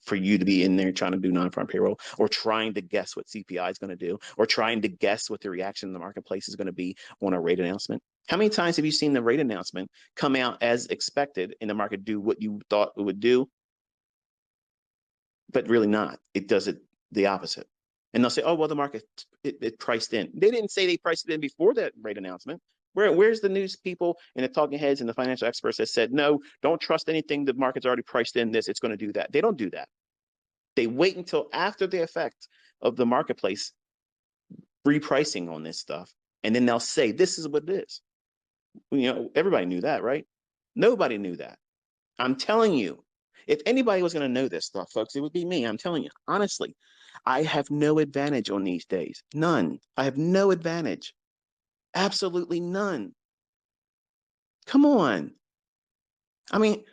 for you to be in there trying to do non-farm payroll or trying to guess what CPI is going to do or trying to guess what the reaction in the marketplace is going to be on a rate announcement. How many times have you seen the rate announcement come out as expected and the market do what you thought it would do, but really not? It does it the opposite. And they'll say, oh, well, the market, it priced in. They didn't say they priced it in before that rate announcement. Where's the news people and the talking heads and the financial experts that said, no, don't trust anything. The market's already priced in this. It's going to do that. They don't do that. They wait until after the effect of the marketplace repricing on this stuff. And then they'll say, this is what it is. Everybody knew that, right? Nobody knew that. I'm telling you, if anybody was going to know this stuff, folks, it would be me. I'm telling you, honestly, I have no advantage on these days. None. I have no advantage. Absolutely none. Come on. I mean,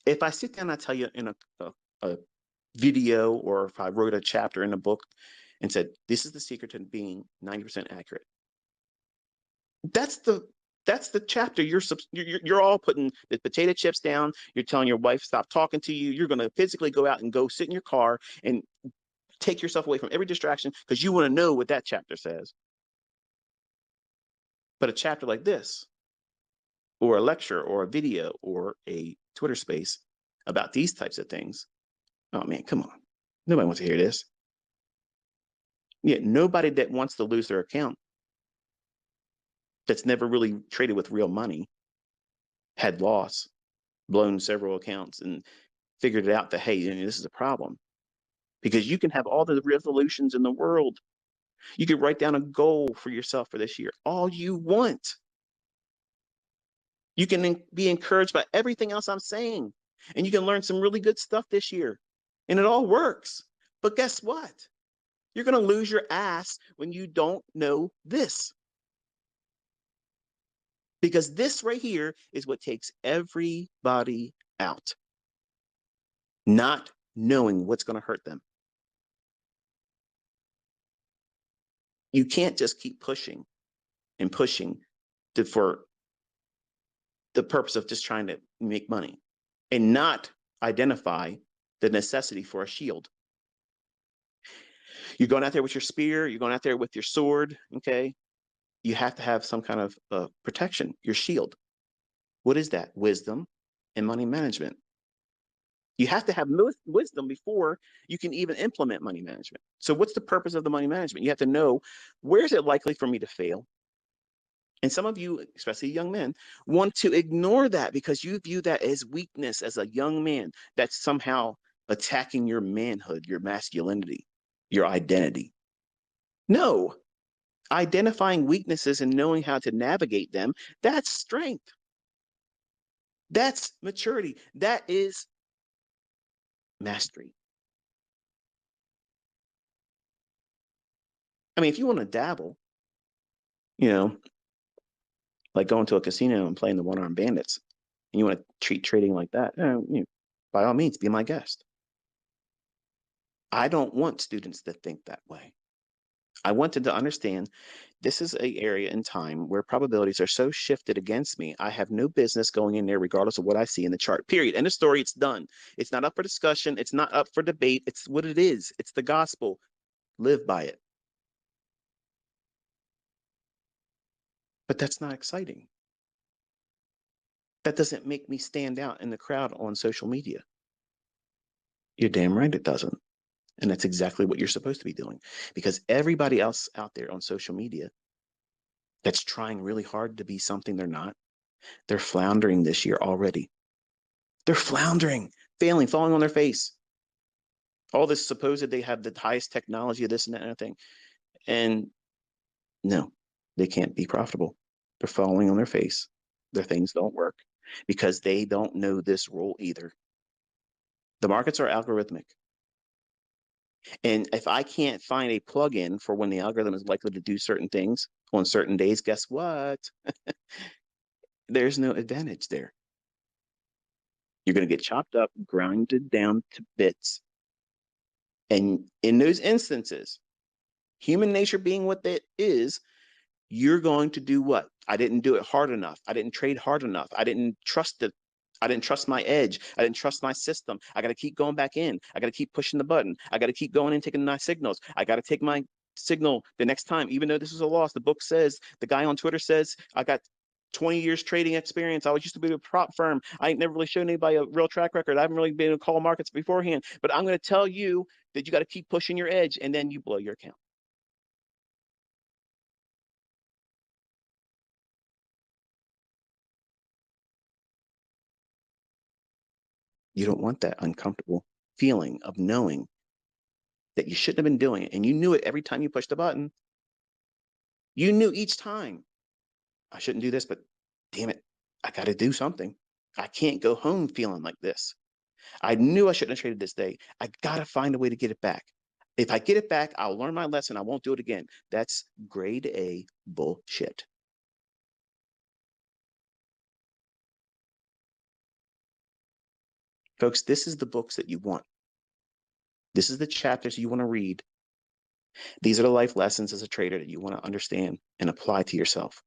if I sit down and I tell you in a video, or if I wrote a chapter in a book and said, this is the secret to being 90% accurate, that's the chapter. You're all putting the potato chips down. You're telling your wife, stop talking to you. You're going to physically go out and go sit in your car and take yourself away from every distraction because you want to know what that chapter says. But a chapter like this, or a lecture, or a video, or a Twitter space about these types of things, oh man, come on. Nobody wants to hear this. Yeah, nobody that wants to lose their account, that's never really traded with real money, had loss, blown several accounts, and figured it out that, hey, this is a problem. Because you can have all the resolutions in the world. You could write down a goal for yourself for this year, all you want. You can be encouraged by everything else I'm saying. And you can learn some really good stuff this year. And it all works. But guess what? You're going to lose your ass when you don't know this. Because this right here is what takes everybody out. Not knowing what's going to hurt them. You can't just keep pushing and pushing for the purpose of just trying to make money and not identify the necessity for a shield. You're going out there with your spear, you're going out there with your sword, okay? You have to have some kind of protection, your shield. What is that? Wisdom and money management. You have to have wisdom before you can even implement money management. So what's the purpose of the money management? You have to know, where is it likely for me to fail? And some of you, especially young men, want to ignore that because you view that as weakness as a young man. That's somehow attacking your manhood, your masculinity, your identity. No, identifying weaknesses and knowing how to navigate them, that's strength. That's maturity. That is mastery. I mean, if you want to dabble, you know, like going to a casino and playing the one-armed bandits, and you want to treat trading like that, by all means, be my guest. I don't want students to think that way. I wanted to understand this is an area in time where probabilities are so shifted against me. I have no business going in there regardless of what I see in the chart, period. End of story. It's done. It's not up for discussion. It's not up for debate. It's what it is. It's the gospel. Live by it. But that's not exciting. That doesn't make me stand out in the crowd on social media. You're damn right it doesn't. And that's exactly what you're supposed to be doing, because everybody else out there on social media that's trying really hard to be something they're not, they're floundering this year already. They're floundering, failing, falling on their face. All this supposed they have the highest technology of this and that and thing. And no, they can't be profitable. They're falling on their face. Their things don't work because they don't know this rule either. The markets are algorithmic. And if I can't find a plugin for when the algorithm is likely to do certain things on certain days, guess what? There's no advantage there. You're going to get chopped up, grounded down to bits. And in those instances, human nature being what that is, you're going to do what? I didn't do it hard enough. I didn't trade hard enough. I didn't trust it. I didn't trust my edge. I didn't trust my system. I got to keep going back in. I got to keep pushing the button. I got to keep going and taking my signals. I got to take my signal the next time, even though this is a loss. The book says, the guy on Twitter says, I got 20 years trading experience. I was used to be a prop firm. I ain't never really shown anybody a real track record. I haven't really been able to call markets beforehand. But I'm going to tell you that you got to keep pushing your edge, and then you blow your account. You don't want that uncomfortable feeling of knowing that you shouldn't have been doing it. And you knew it every time you pushed the button. You knew each time, I shouldn't do this, but damn it, I got to do something. I can't go home feeling like this. I knew I shouldn't have traded this day. I got to find a way to get it back. If I get it back, I'll learn my lesson. I won't do it again. That's grade A bullshit. Folks, this is the books that you want. This is the chapters you want to read. These are the life lessons as a trader that you want to understand and apply to yourself.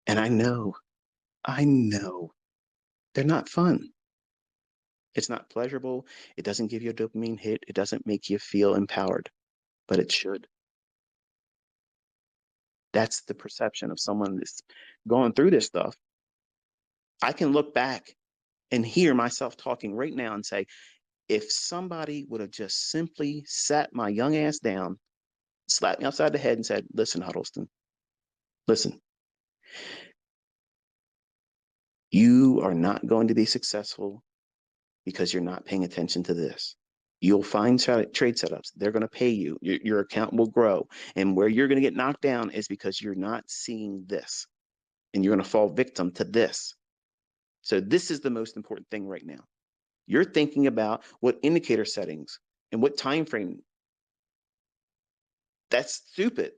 And I know they're not fun. It's not pleasurable. It doesn't give you a dopamine hit. It doesn't make you feel empowered, but it should. That's the perception of someone that's going through this stuff. I can look back and hear myself talking right now and say, if somebody would have just simply sat my young ass down, slapped me upside the head and said, listen, Huddleston, listen, you are not going to be successful because you're not paying attention to this. You'll find trade setups. They're going to pay you. Your account will grow. And where you're going to get knocked down is because you're not seeing this. And you're going to fall victim to this. So this is the most important thing right now. You're thinking about what indicator settings and what time frame. That's stupid.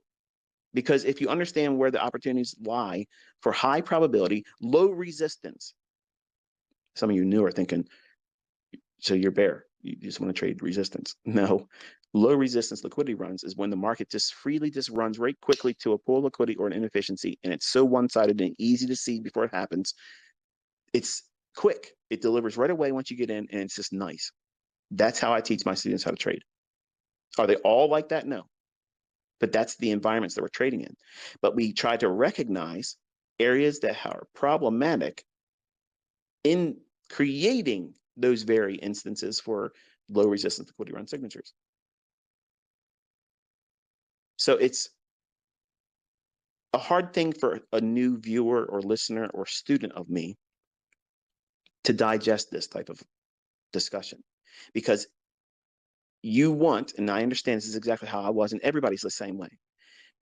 Because if you understand where the opportunities lie for high probability, low resistance, some of you new are thinking, so you're bear. You just want to trade resistance. No, low resistance liquidity runs is when the market just freely just runs right quickly to a pool of liquidity or an inefficiency. And it's so one-sided and easy to see before it happens. It's quick. It delivers right away once you get in, and it's just nice. That's how I teach my students how to trade. Are they all like that? No. But that's the environments that we're trading in. But we try to recognize areas that are problematic in creating those very instances for low resistance liquidity run signatures. So it's a hard thing for a new viewer or listener or student of me to digest this type of discussion, because you want, and I understand this is exactly how I was, and everybody's the same way.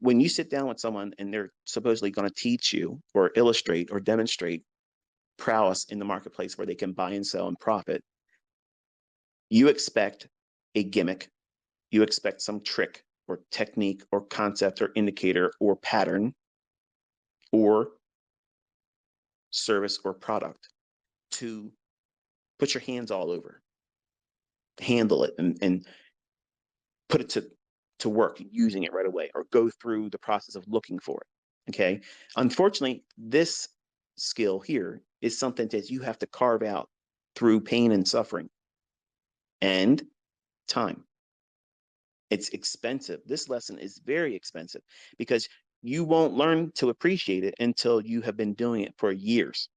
When you sit down with someone and they're supposedly going to teach you or illustrate or demonstrate prowess in the marketplace where they can buy and sell and profit, you expect a gimmick, you expect some trick or technique or concept or indicator or pattern or service or product to put your hands all over, handle it, and put it to work using it right away, or go through the process of looking for it. Okay. Unfortunately, this skill here is something that you have to carve out through pain and suffering and time. It's expensive. This lesson is very expensive because you won't learn to appreciate it until you have been doing it for years.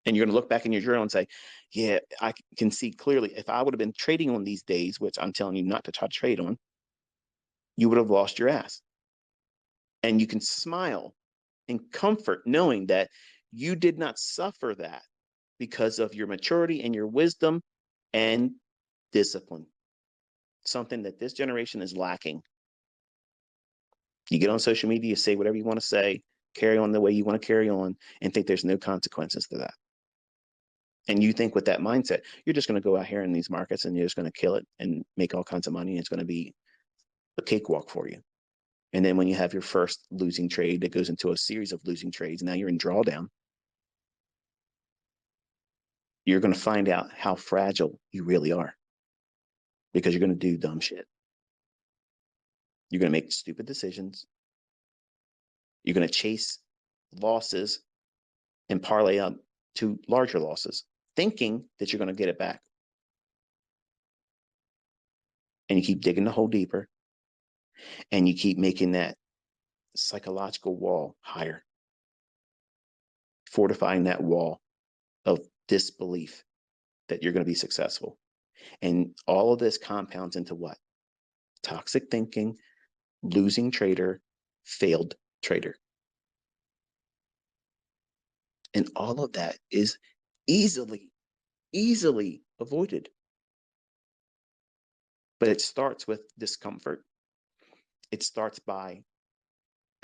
And you're going to look back in your journal and say, yeah, I can see clearly if I would have been trading on these days, which I'm telling you not to try to trade on, you would have lost your ass. And you can smile in comfort knowing that you did not suffer that because of your maturity and your wisdom and discipline, something that this generation is lacking. You get on social media, you say whatever you want to say, carry on the way you want to carry on, and think there's no consequences to that. And you think with that mindset, you're just going to go out here in these markets and you're just going to kill it and make all kinds of money. And it's going to be a cakewalk for you. And then when you have your first losing trade that goes into a series of losing trades, now you're in drawdown, you're going to find out how fragile you really are, because you're going to do dumb shit. You're going to make stupid decisions. You're going to chase losses and parlay up to larger losses, thinking that you're going to get it back. And you keep digging the hole deeper, and you keep making that psychological wall higher, fortifying that wall of disbelief that you're going to be successful. And all of this compounds into what? Toxic thinking, losing trader, failed trader. And all of that is easily avoided. But it starts with discomfort. It starts by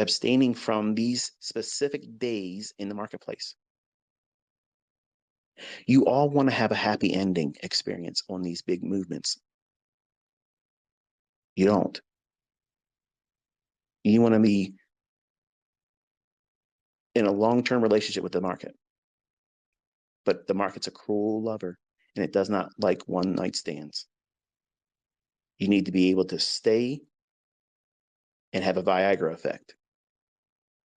abstaining from these specific days in the marketplace. You all want to have a happy ending experience on these big movements. You don't. You want to be in a long-term relationship with the market. But the market's a cruel lover, and it does not like one-night stands. You need to be able to stay and have a Viagra effect.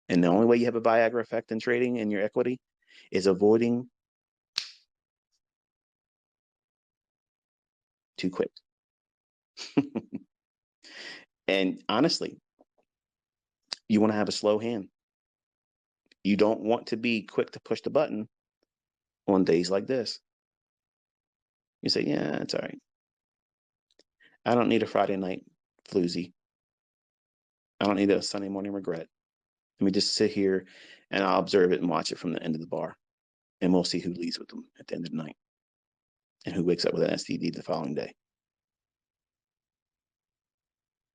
And the only way you have a Viagra effect in trading in your equity is avoiding too quick. And honestly, you want to have a slow hand. You don't want to be quick to push the button on days like this. You say, yeah, it's all right. I don't need a Friday night floozy. I don't need a Sunday morning regret. Let me just sit here and I'll observe it and watch it from the end of the bar. And we'll see who leaves with them at the end of the night and who wakes up with an STD the following day.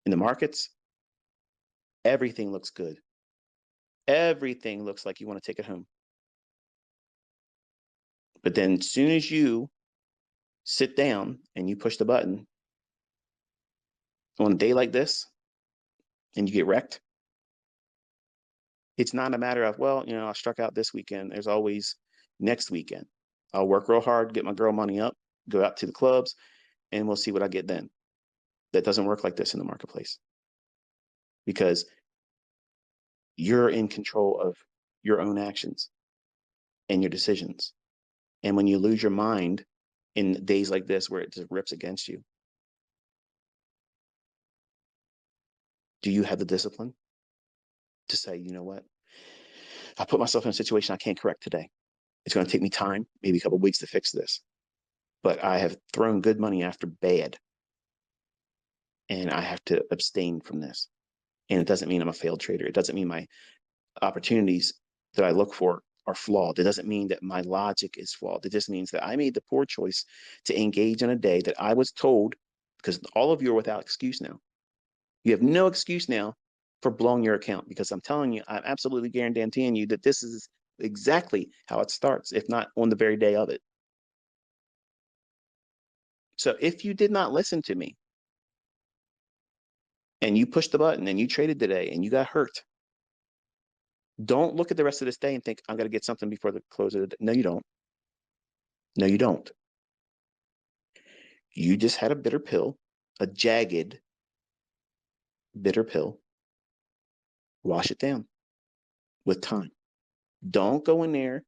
In the markets, everything looks good. Everything looks like you want to take it home. But then as soon as you sit down and you push the button on a day like this and you get wrecked, it's not a matter of, well, you know, I struck out this weekend. There's always next weekend. I'll work real hard, get my girl money up, go out to the clubs, and we'll see what I get then. That doesn't work like this in the marketplace, because you're in control of your own actions and your decisions. And when you lose your mind in days like this where it just rips against you, do you have the discipline to say, you know what? I put myself in a situation I can't correct today. It's going to take me time, maybe a couple of weeks to fix this. But I have thrown good money after bad, and I have to abstain from this. And it doesn't mean I'm a failed trader. It doesn't mean my opportunities that I look for are flawed. It doesn't mean that my logic is flawed. It just means that I made the poor choice to engage in a day that I was told, because all of you are without excuse now. You have no excuse now for blowing your account, because I'm telling you, I'm absolutely guaranteeing you that this is exactly how it starts, if not on the very day of it. So if you did not listen to me and you pushed the button and you traded today and you got hurt, don't look at the rest of this day and think, I'm going to get something before the close of the day. No, you don't. No, you don't. You just had a bitter pill, a jagged, bitter pill. Wash it down with time. Don't go in there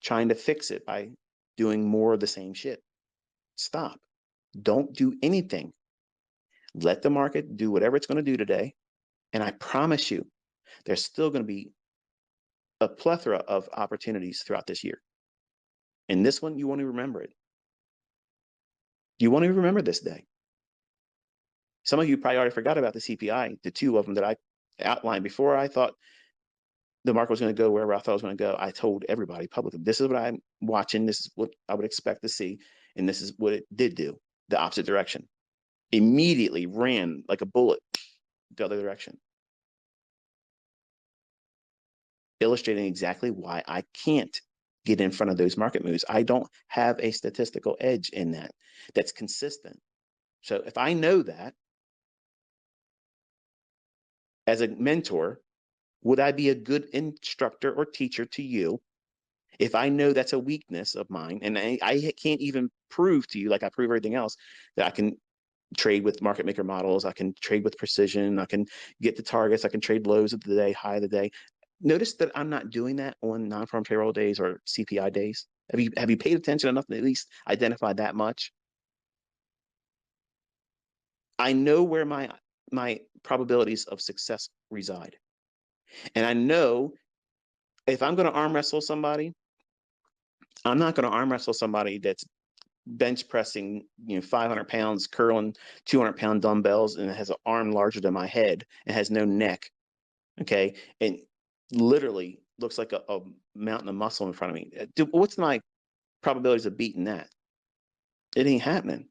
trying to fix it by doing more of the same shit. Stop. Don't do anything. Let the market do whatever it's going to do today. And I promise you, there's still going to be a plethora of opportunities throughout this year. And this one, you won't even remember it. You won't even remember this day. Some of you probably already forgot about the CPI, the two of them that I outlined before. I thought the market was going to go wherever I thought it was going to go. I told everybody publicly, this is what I'm watching. This is what I would expect to see. And this is what it did do, the opposite direction. Immediately ran like a bullet the other direction, illustrating exactly why I can't get in front of those market moves. I don't have a statistical edge in that that's consistent. So if I know that as a mentor, would I be a good instructor or teacher to you if I know that's a weakness of mine? And I can't even prove to you, like I prove everything else, that I can trade with market maker models, I can trade with precision, I can get the targets, I can trade lows of the day, high of the day. Notice that I'm not doing that on non-farm payroll days or CPI days. Have you paid attention enough to at least identify that much? I know where my probabilities of success reside. And I know if I'm going to arm wrestle somebody, I'm not going to arm wrestle somebody that's bench pressing, 500 pounds, curling 200-pound dumbbells, and has an arm larger than my head and has no neck. Okay. And literally looks like a mountain of muscle in front of me. What's my probabilities of beating that? It ain't happening.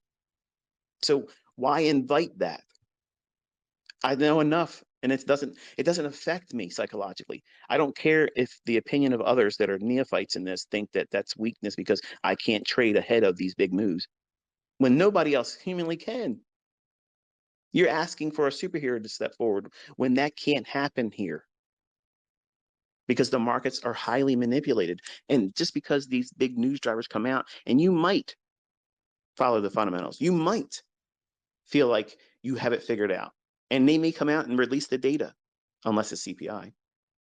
So why invite that? I know enough, and it doesn't affect me psychologically. I don't care if the opinion of others that are neophytes in this think that that's weakness because I can't trade ahead of these big moves when nobody else humanly can. You're asking for a superhero to step forward when that can't happen here, because the markets are highly manipulated. And just because these big news drivers come out, and you might follow the fundamentals, you might feel like you have it figured out, and they may come out and release the data, unless it's CPI,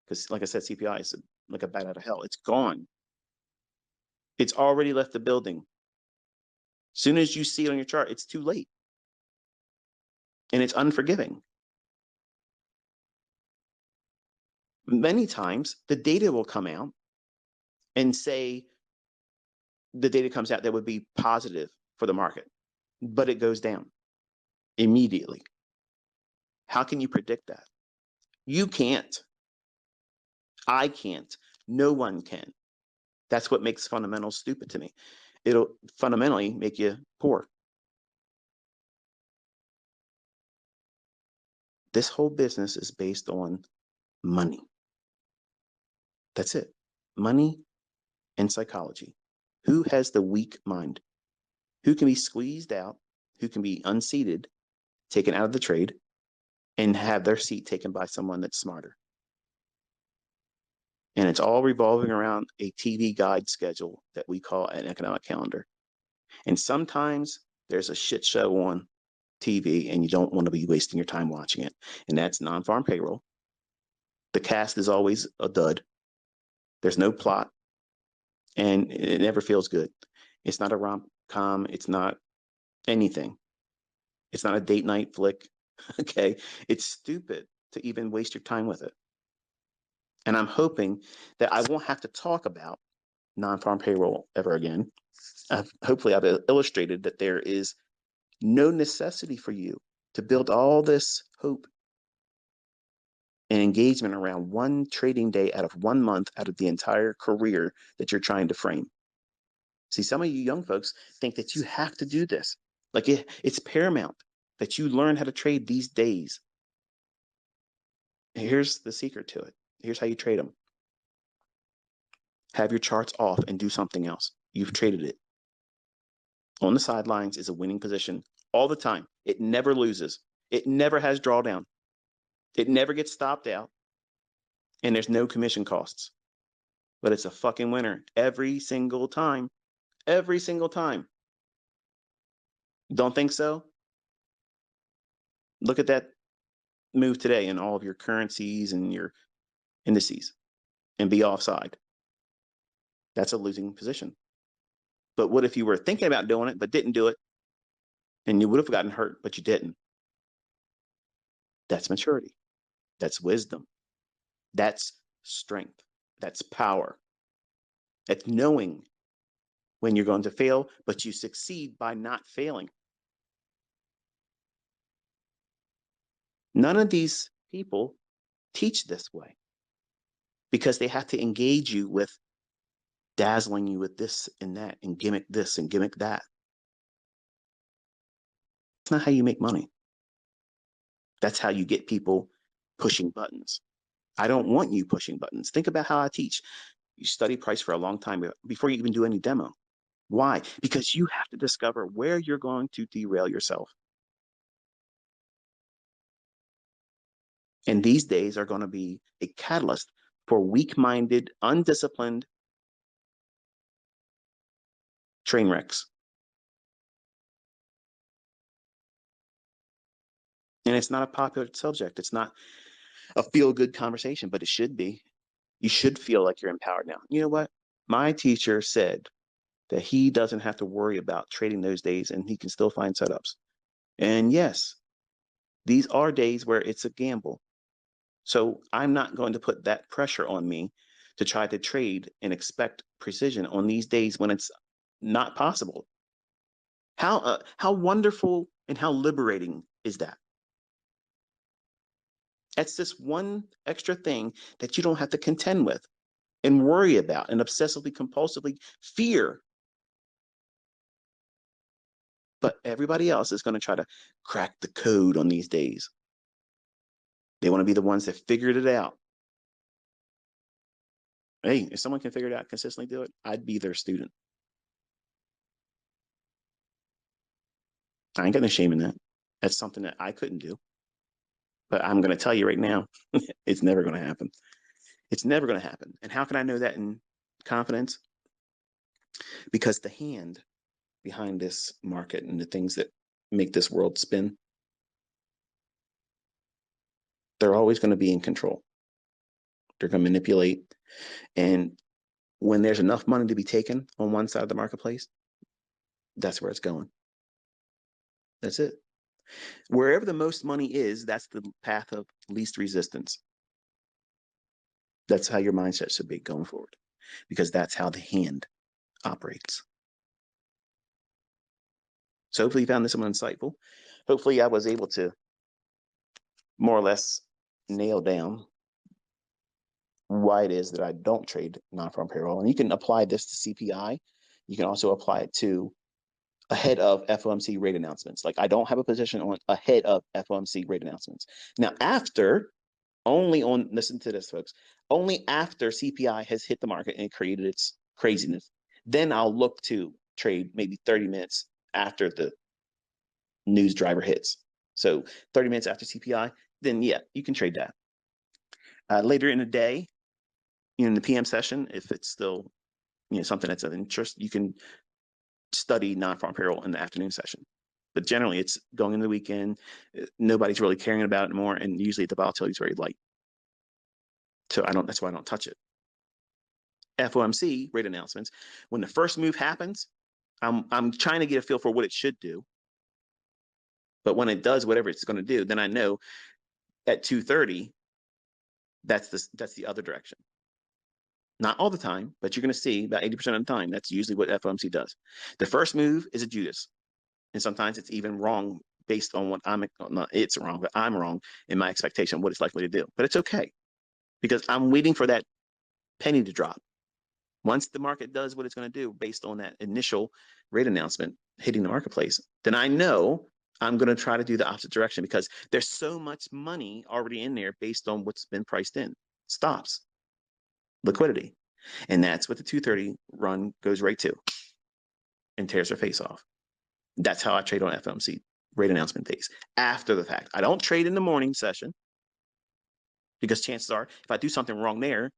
because like I said, CPI is like a bat out of hell. It's gone. It's already left the building. As soon as you see it on your chart, it's too late, and it's unforgiving. Many times the data will come out and say the data comes out that would be positive for the market, but it goes down immediately. How can you predict that? You can't. I can't. No one can. That's what makes fundamentals stupid to me. It'll fundamentally make you poor. This whole business is based on money. That's it. Money and psychology. Who has the weak mind? Who can be squeezed out? Who can be unseated, taken out of the trade, and have their seat taken by someone that's smarter? And it's all revolving around a TV guide schedule that we call an economic calendar. And sometimes there's a shit show on TV and you don't want to be wasting your time watching it. And that's non-farm payroll. The cast is always a dud. There's no plot, and it never feels good. It's not a rom-com. It's not anything. It's not a date night flick. Okay. It's stupid to even waste your time with it. And I'm hoping that I won't have to talk about non-farm payroll ever again. Hopefully I've illustrated that there is no necessity for you to build all this hope and engagement around one trading day out of 1 month out of the entire career that you're trying to frame. See, some of you young folks think that you have to do this. Like it's paramount that you learn how to trade these days. Here's the secret to it. Here's how you trade them. Have your charts off and do something else. You've traded it. On the sidelines is a winning position all the time. It never loses. It never has drawdown. It never gets stopped out. And there's no commission costs. But it's a fucking winner every single time. Every single time. Don't think so? Look at that move today in all of your currencies and your indices and be offside. That's a losing position. But what if you were thinking about doing it but didn't do it, and you would have gotten hurt but you didn't? That's maturity. That's wisdom. That's strength. That's power. That's knowing when you're going to fail, but you succeed by not failing. None of these people teach this way because they have to engage you with dazzling you with this and that and gimmick this and gimmick that. It's not how you make money. That's how you get people pushing buttons. I don't want you pushing buttons. Think about how I teach. You study price for a long time before you even do any demo. Why? Because you have to discover where you're going to derail yourself. And these days are going to be a catalyst for weak-minded, undisciplined train wrecks. And it's not a popular subject. It's not a feel-good conversation, but it should be. You should feel like you're empowered now. You know what? My teacher said that he doesn't have to worry about trading those days and he can still find setups. And yes, these are days where it's a gamble. So I'm not going to put that pressure on me to try to trade and expect precision on these days when it's not possible. How wonderful and how liberating is that? That's just one extra thing that you don't have to contend with and worry about and obsessively, compulsively fear. But everybody else is going to try to crack the code on these days. They want to be the ones that figured it out. Hey, if someone can figure it out, consistently do it, I'd be their student. I ain't got no shame in that. That's something that I couldn't do. But I'm going to tell you right now, it's never going to happen. It's never going to happen. And how can I know that in confidence? Because the hand behind this market and the things that make this world spin, they're always going to be in control. They're going to manipulate. And when there's enough money to be taken on one side of the marketplace, that's where it's going. That's it. Wherever the most money is, that's the path of least resistance. That's how your mindset should be going forward, because that's how the hand operates. So hopefully you found this one insightful. Hopefully I was able to more or less nail down why it is that I don't trade non-farm payroll. And you can apply this to CPI. You can also apply it to ahead of FOMC rate announcements. Like I don't have a position on ahead of FOMC rate announcements. Now, listen to this, folks, only after CPI has hit the market and created its craziness, then I'll look to trade maybe 30 minutes after the news driver hits. So 30 minutes after CPI, then yeah, you can trade that. Later in the day, in the PM session, if it's still something that's of interest, you can study non-farm payroll in the afternoon session. But generally, it's going into the weekend. Nobody's really caring about it anymore, and usually the volatility is very light. So that's why I don't touch it. FOMC rate announcements. When the first move happens, I'm trying to get a feel for what it should do. But when it does whatever it's going to do, then I know at 2:30, that's the other direction. Not all the time, but you're going to see about 80% of the time, that's usually what FOMC does. The first move is a Judas. And sometimes it's even wrong based on what it's wrong, but I'm wrong in my expectation of what it's likely to do. But it's okay because I'm waiting for that penny to drop. Once the market does what it's going to do based on that initial rate announcement hitting the marketplace, then I know I'm going to try to do the opposite direction because there's so much money already in there based on what's been priced in. Stops. Liquidity. And that's what the 230 run goes right to and tears their face off. That's how I trade on FOMC rate announcement days after the fact. I don't trade in the morning session because chances are if I do something wrong there,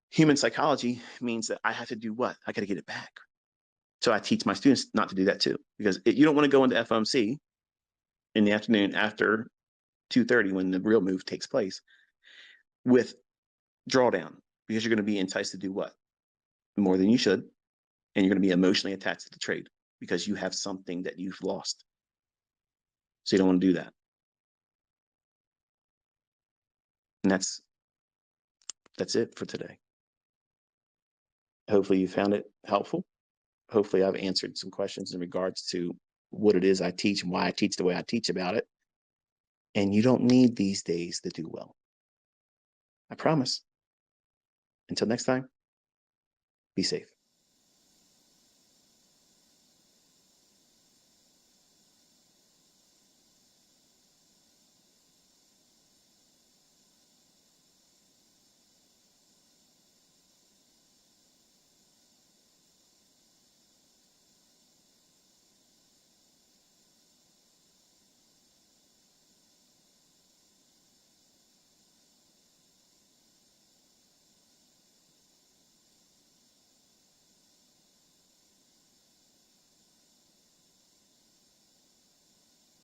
human psychology means that I have to do what? I got to get it back. So I teach my students not to do that too, because you don't want to go into FOMC in the afternoon after 2:30 when the real move takes place with drawdown, because you're going to be enticed to do what? More than you should. And you're going to be emotionally attached to the trade because you have something that you've lost. So you don't want to do that. And that's it for today. Hopefully you found it helpful. Hopefully I've answered some questions in regards to what it is I teach and why I teach the way I teach about it. And you don't need these days to do well. I promise. Until next time, be safe.